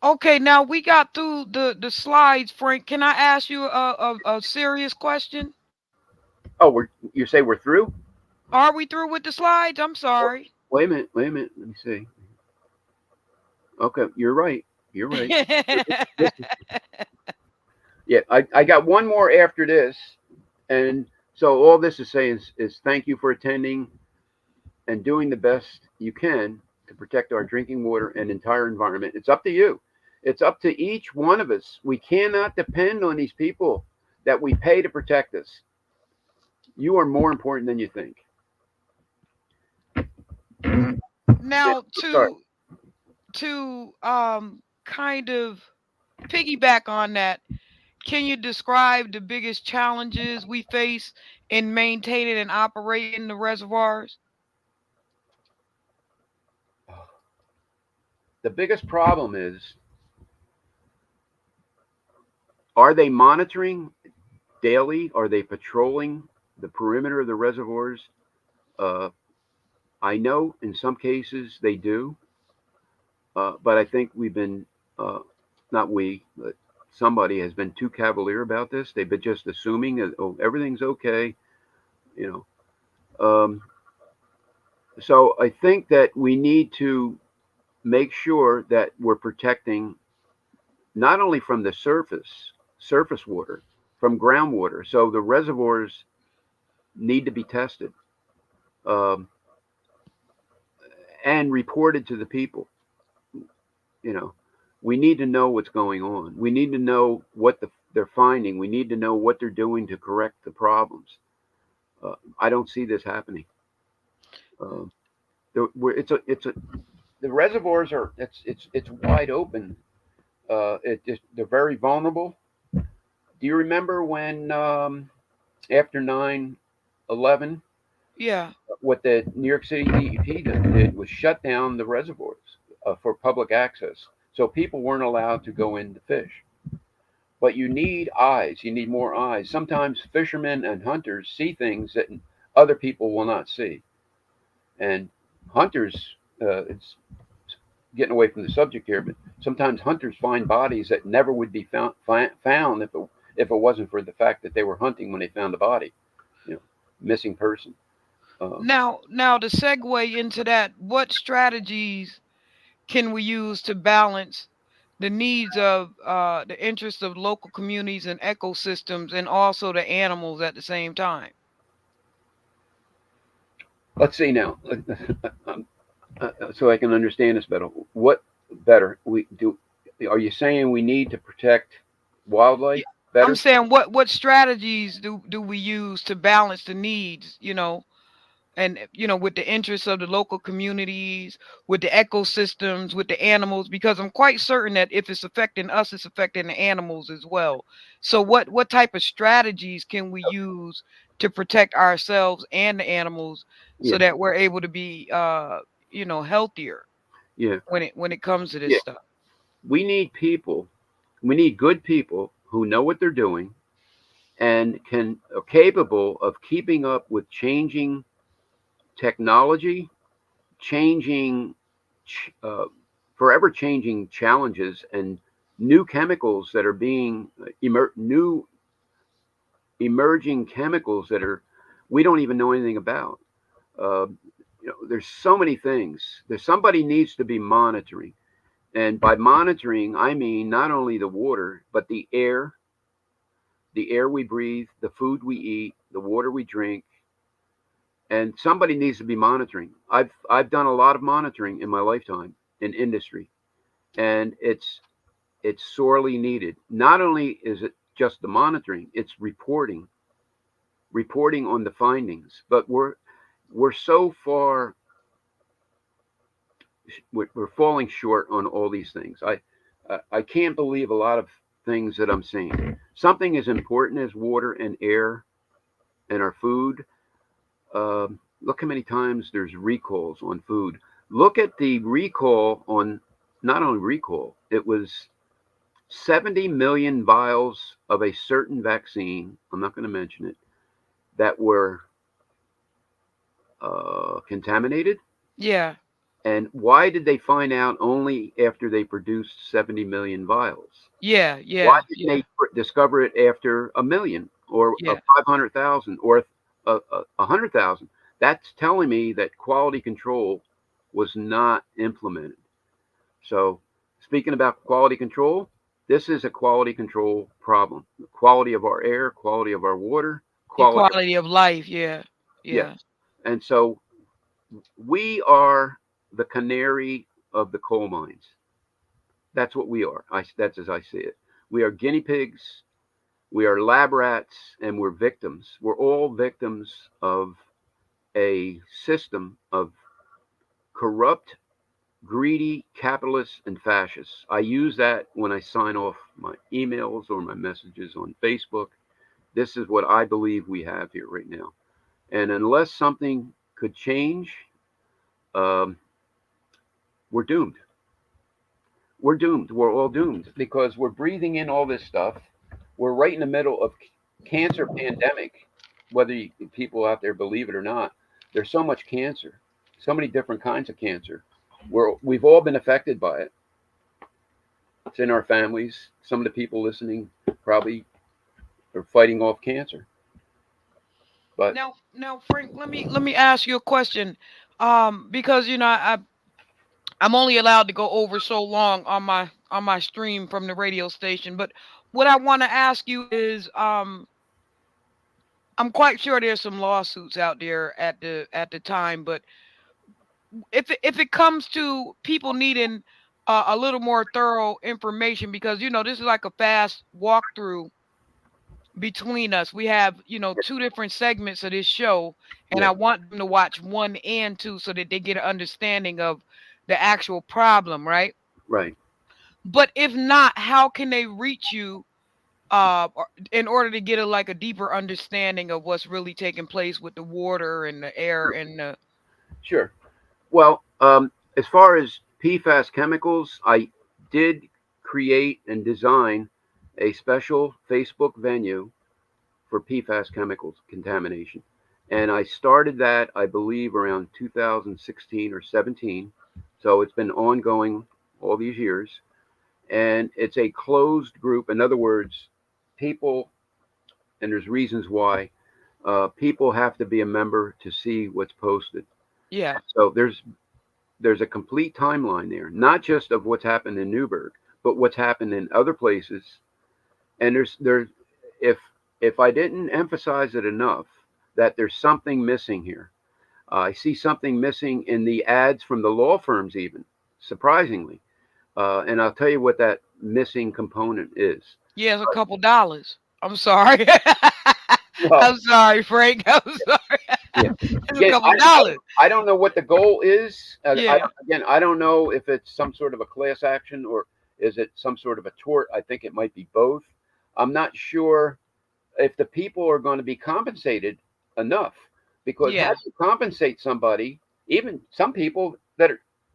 Okay, now we got through the slides, Frank. Can I ask you a serious question? Oh, you say we're through? Are we through with the slides? I'm Well, sorry. wait a minute, wait a minute. Let me see. Okay, you're right. You're right. Yeah, I got one more after this, and so all this is saying is thank you for attending and doing the best you can to protect our drinking water and entire environment. It's up to you. It's up to each one of us. We cannot depend on these people that we pay to protect us. You are more important than you think. Yeah, Now sorry. to kind of piggyback on that, can you describe the biggest challenges we face in maintaining and operating the reservoirs? The biggest problem is, are they monitoring daily? Are they patrolling the perimeter of the reservoirs? Uh, I know in some cases they do, but I think we've been, uh, not we, but somebody has been too cavalier about this. They've been just assuming that, oh, everything's okay, you know. So I think that we need to make sure that we're protecting not only from the surface water, from groundwater. So the reservoirs need to be tested, um, and reported to the people. You know, we need to know what's going on. We need to know what they're finding. We need to know what they're doing to correct the problems. I don't see this happening. Um, it's a the reservoirs are it's wide open. They're very vulnerable. Do you remember when after 9/11, Yeah. What the New York City DEP did was shut down the reservoirs for public access, so people weren't allowed to go in to fish. But you need eyes. You need more eyes. Sometimes fishermen and hunters see things that other people will not see. And hunters, it's getting away from the subject here, but sometimes hunters find bodies that never would be found if it wasn't for the fact that they were hunting when they found the body. You know, missing person. Uh, Now to segue into that, what strategies can we use to balance the needs of the interests of local communities and ecosystems and also the animals at the same time? let's see now, so I can understand this better. What better we do? Are you saying we need to protect Yeah, wildlife I'm better? saying what strategies do we use to balance the needs, and with the interests of the local communities, with the ecosystems, with the animals, because I'm quite certain that if it's affecting us, it's affecting the animals as well. So what type of strategies can we use to protect ourselves and the animals so Yeah, that we're able to be healthier yeah, when it comes to this yeah. stuff? We need people. We need good people who know what they're doing and are capable of keeping up with changing technology, changing, uh, forever changing challenges, and new chemicals that are being new emerging chemicals that are we don't even know anything about. Uh, there's so many things. There's somebody needs to be monitoring, and by monitoring, I mean not only the water but the air we breathe, the food we eat, the water we drink, and somebody needs to be monitoring. I've done a lot of monitoring in my lifetime in industry, and it's sorely needed. Not only is it just the monitoring, it's reporting on the findings, but we're so far we're falling short on all these things. I can't believe a lot of things that I'm seeing. Something as important as water and air and our food. Look how many times there's recalls on food. Look at the recall on not only recall, it was 70 million vials of a certain vaccine. I'm not going to mention it that were contaminated. Yeah, And why did they find out only after they produced 70 million vials? yeah, Why yeah, didn't yeah, they discover it after a million or yeah. 500,000 or 100,000? That's telling me that quality control was not implemented. So, speaking about quality control, this is a quality control problem. The quality of our air, quality of our water, quality of, Equality of life. Yeah, yes. yeah. And so we are the canary of the coal mines. That's what we are. That's as I see it. We are guinea pigs, we are lab rats, and we're victims. We're all victims of a system of corrupt, greedy capitalists and fascists. I use that when I sign off my emails or my messages on Facebook. This is what I believe we have here right now. And unless something could change, um, we're doomed. We're doomed. We're all doomed because we're breathing in all this stuff. We're right in the middle of cancer pandemic. Whether people out there believe it or not, there's so much cancer, so many different kinds of cancer. We've all been affected by it. It's in our families. Some of the people listening probably are fighting off cancer. But Now, Frank, let me ask you a question. Because I'm only allowed to go over so long on my stream from the radio station. But what I want to ask you is, I'm quite sure there's some lawsuits out there at the time. But if it comes to people needing a little more thorough information, because this is like a fast walkthrough between us. We have, two different segments of this show, and yeah, I want them to watch one and two so that they get an understanding of the actual problem, right? right. But if not, how can they reach you in order to get a like a deeper understanding of what's really taking place with the water and the air Sure. and the Sure. Well, as far as PFAS chemicals, I did create and design a special Facebook venue for PFAS chemicals contamination. And I started that, I believe, around 2016 or 17. So it's been ongoing all these years. And it's a closed group. In other words, people, and there's reasons why, people have to be a member to see what's posted. yeah, So there's a complete timeline there, not just of what's happened in Newburgh, but what's happened in other places. And there's if if I didn't emphasize it enough that there's something missing here. I see something missing in the ads from the law firms, even surprisingly. And I'll tell you what that missing component is. yeah, it's a couple dollars. I'm sorry. Well, I'm sorry, Frank. I'm sorry. yeah. It's a Again, couple dollars. I don't know what the goal is. Yeah, I don't know if it's some sort of a class action or is it some sort of a tort. I think it might be both. I'm not sure if the people are going to be compensated enough, because how yeah, do you compensate somebody, even some people that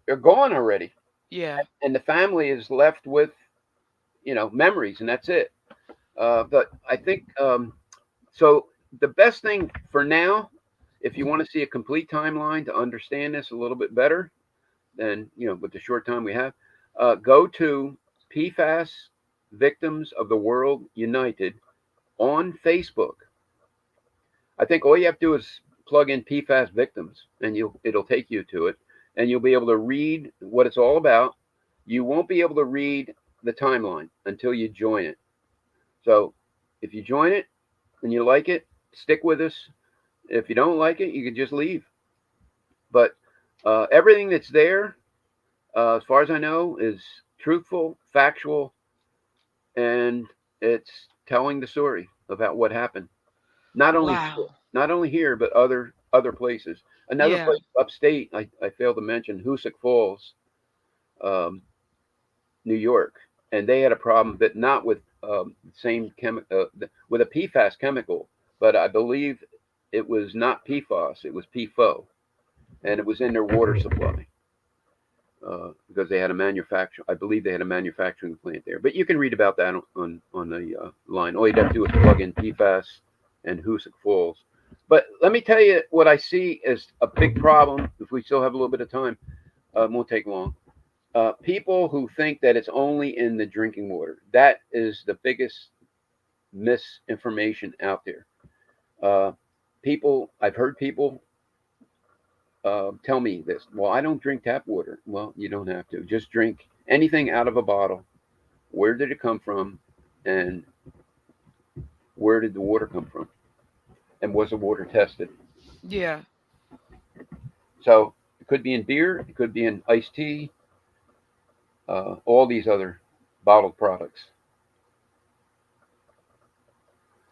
are gone already, yeah. and the family is left with memories, and that's it. But I think so. The best thing for now, if you want to see a complete timeline to understand this a little bit better, than with the short time we have, go to PFAS Victims of the World United on Facebook. I think all you have to do is plug in PFAS victims, and it'll take you to it, and you'll be able to read what it's all about. You won't be able to read the timeline until you join it. So if you join it and you like it, stick with us. If you don't like it, you can just leave. But everything that's there, as far as I know, is truthful, factual, and it's telling the story about what happened. Not only Wow. not only here, but other places. Another Yeah, place upstate, I failed to mention Hoosick Falls, um, New York, and they had a problem, but not with same with a PFAS chemical, but I believe it was not PFAS, it was PFO, and it was in their water supply. Because they had a manufacturer, I believe they had a manufacturing plant there. But you can read about that on the line. All you have to do is plug in PFAS and Hoosick Falls. But let me tell you what I see as a big problem. If we still have a little bit of time, it won't take long. People who think that it's only in the drinking water. That is the biggest misinformation out there. Uh, I've heard people tell me this. Well, I don't drink tap water. Well, you don't have to. Just drink anything out of a bottle. Where did it come from? And where did the water come from? And was the water tested? yeah. So it could be in beer, it could be in iced tea, all these other bottled products.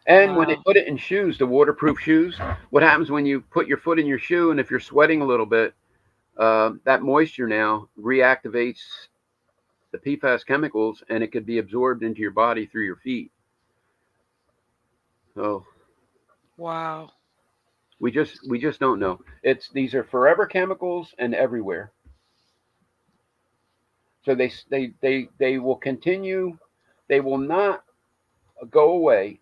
And when they Wow. put it in shoes, the waterproof shoes, what happens when you put your foot in your shoe and if you're sweating a little bit, that moisture now reactivates the PFAS chemicals and it could be absorbed into your body through your feet. So Wow. we just don't know. These are forever chemicals and everywhere. So they will continue. They will not go away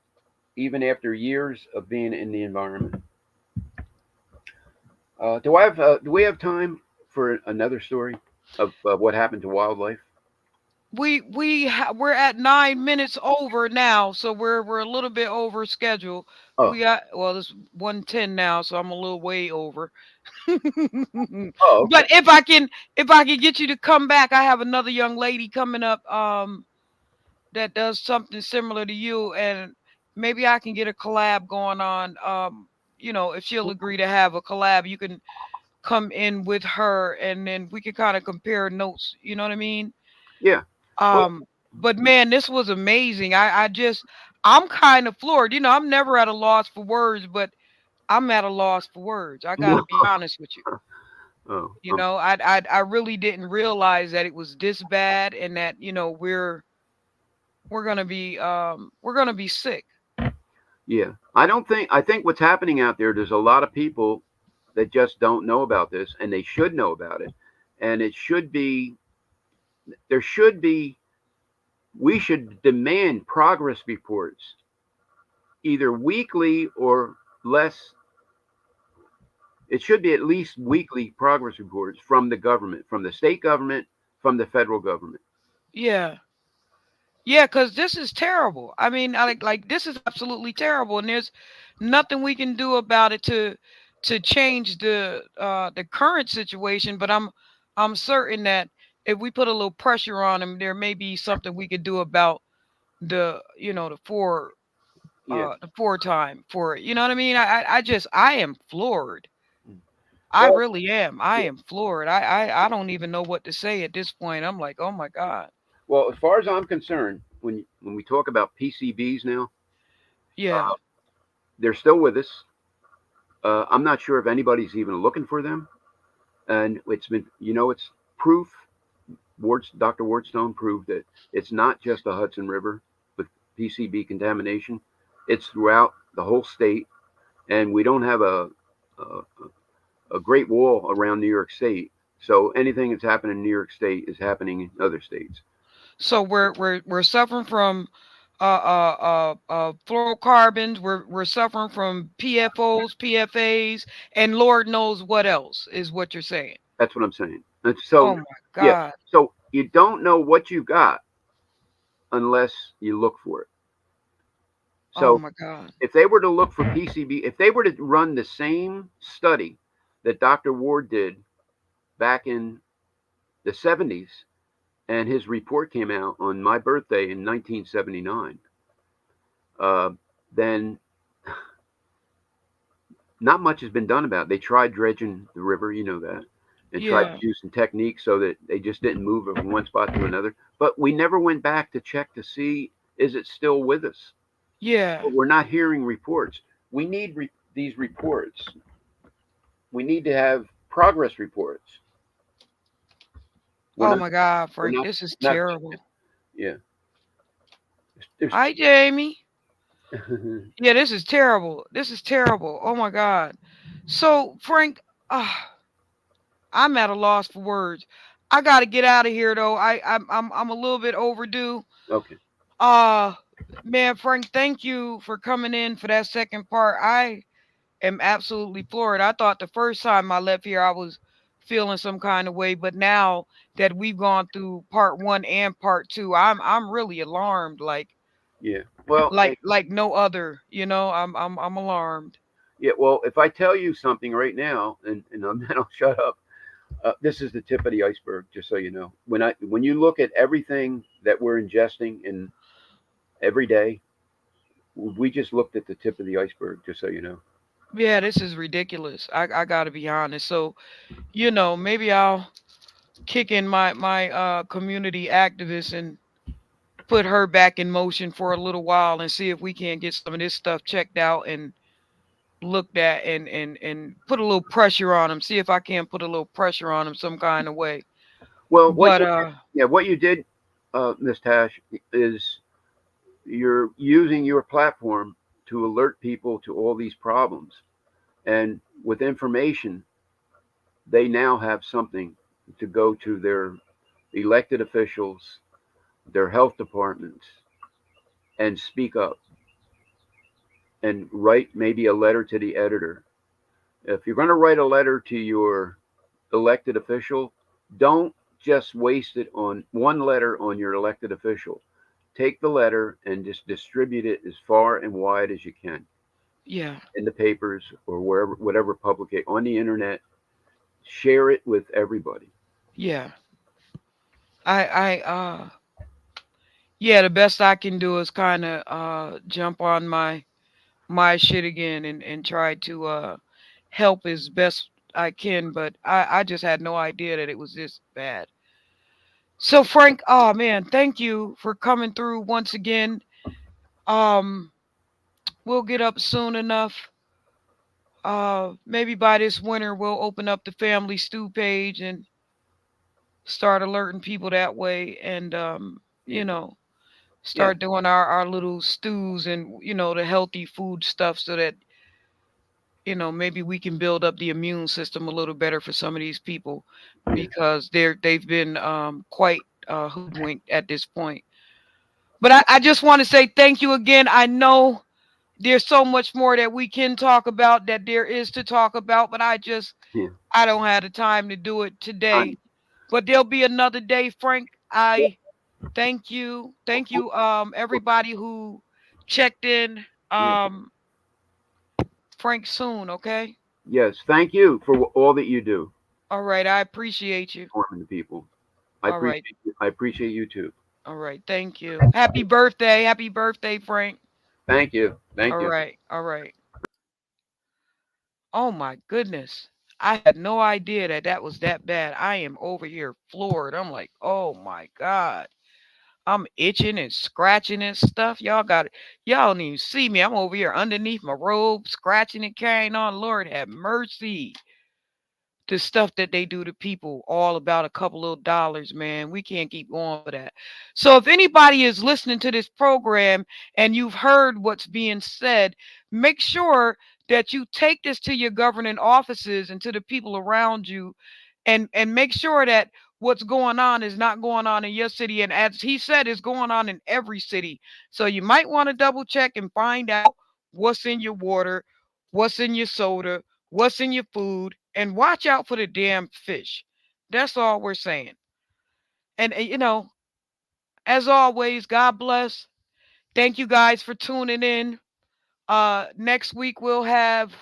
even after years of being in the environment. Do we have time for another story of what happened to wildlife? We're at 9 minutes over now, so we're a little bit over schedule. Oh, We got well, it's 1:10 now, so I'm a little way over. oh, okay. But if I can get you to come back, I have another young lady coming up that does something similar to you, and maybe I can get a collab going on. If she'll agree to have a collab, you can come in with her, and then we can kind of compare notes. You know what I mean? Yeah. Well, Um, but man, this was amazing. I'm kind of floored. I'm never at a loss for words, but I'm at a loss for words. I got to be honest with you. oh, I really didn't realize that it was this bad, and that we're we're gonna be sick. Yeah, I think what's happening out there, there's a lot of people that just don't know about this, and they should know about it. And it should be, there should be, we should demand progress reports, either weekly or less. It should be at least weekly progress reports from the government, from the state government, from the federal government. Yeah. Yeah, because this is terrible. I mean, like this is absolutely terrible, and there's nothing we can do about it to change the current situation. But I'm certain that if we put a little pressure on them, there may be something we could do about the Yeah. the four time for it. You know what I mean? I am floored. I Well, really am. I yeah. am floored. I don't even know what to say at this point. I'm like, oh my god. Well, as far as I'm concerned, when we talk about PCBs now, Yeah. they're still with us. I'm not sure if anybody's even looking for them, and it's been, it's proof. Dr. Wardstone proved that it's not just the Hudson River with PCB contamination; it's throughout the whole state, and we don't have a, a great wall around New York State. So anything that's happening in New York State is happening in other states. So we're suffering from fluorocarbons. We're suffering from PFOs, PFAs, and Lord knows what else is what you're saying. That's what I'm saying. And so, Oh my yeah. God. So you don't know what you got unless you look for it. Oh So my God. if they were to look for PCB, if they were to run the same study that Dr. Ward did back in the 70s, and his report came out on my birthday in 1979, uh, then not much has been done about it. They tried dredging the river, you know that, and tried Yeah. to use some techniques so that they just didn't move it from one spot to another. But we never went back to check to see, is it still with us? Yeah. But we're not hearing reports. We need these reports. We need to have progress reports. We're Oh not. my God, We're Frank. not. This is Not. terrible. Yeah. There's. Hi, Jamie. Yeah, this is terrible. This is terrible. Oh my God. So Frank, I'm at a loss for words. I got to get out of here though. I'm a little bit overdue. Okay. Uh Man, Frank, thank you for coming in for that second part. I am absolutely floored. I thought the first time I left here I was feeling some kind of way, but now that we've gone through part 1 and part 2, I'm really alarmed Yeah. Well. like no other, you know. I'm alarmed. Yeah. Well. If I tell you something right now, and then I'll shut up. This is the tip of the iceberg, just so you know. When you look at everything that we're ingesting in every day, we just looked at the tip of the iceberg, just so you know. Yeah, this is ridiculous. I got to be honest. So, you know, maybe I'll kick in my community activist and put her back in motion for a little while and see if we can get some of this stuff checked out and looked at and put a little pressure on them. See if I can put a little pressure on them some kind of way. Well, But what you did, Miss Tash, is you're using your platform to alert people to all these problems, and with information, they now have something to go to their elected officials, their health departments, and speak up and write maybe a letter to the editor. If you're going to write a letter to your elected official, don't just waste it on one letter on your elected official. Take the letter and just distribute it as far and wide as you can yeah, in the papers or wherever, whatever publication on the internet. Share it with everybody. yeah. I yeah, the best I can do is kind of jump on my shit again and try to help as best I can, but I just had no idea that it was this bad. So Frank, oh man, thank you for coming through once again. Um we'll get up soon enough. Maybe by this winter we'll open up the family stew page and start alerting people that way and Yeah. you know, Start doing our little stews and, the healthy food stuff so that, maybe we can build up the immune system a little better for some of these people because they've been quite hoodwinked at this point. But I just want to say thank you again. I know there's so much more that we can talk about, that there is to talk about, but I don't have the time to do it today. But there'll be another day, Frank. I thank you. Thank you, everybody who checked in. Frank soon, okay? Yes, thank you for all that you do. All right, I appreciate you. Informing the people. I appreciate you too. All right, thank you. Happy birthday, Frank. Thank you. Thank you. All right. Oh my goodness. I had no idea that was that bad. I am over here floored. I'm like, oh my God. I'm itching and scratching and stuff. Y'all don't even see me. I'm over here underneath my robe, scratching and carrying on. Lord have mercy. The stuff that they do to people, all about a couple little dollars, man. We can't keep going for that. So if anybody is listening to this program and you've heard what's being said, make sure that you take this to your governing offices and to the people around you, and make sure that what's going on is not going on in your city. And as he said, it's going on in every city. So you might want to double check and find out what's in your water, what's in your soda, what's in your food, and watch out for the damn fish. That's all we're saying. And, as always, God bless. Thank you guys for tuning in. Next week we'll have,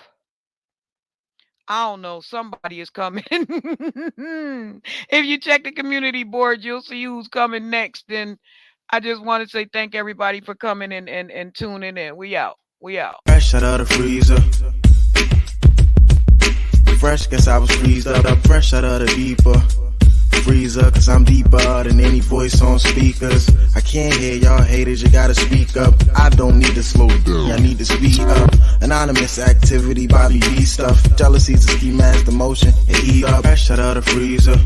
I don't know, somebody is coming. If you check the community board, you'll see who's coming next. And I just want to say thank everybody for coming in and tuning in. We out. Fresh out of the freezer. Fresh, guess I was freezed up. Fresh out of the deeper freezer, cause I'm deeper than any voice on speakers. I can't hear y'all haters, you gotta speak up. I don't need to slow down, I need to speed up. Anonymous activity, Bobby B stuff. Jealousy's a ski mask, the motion, and eat up. Fresh out of the freezer.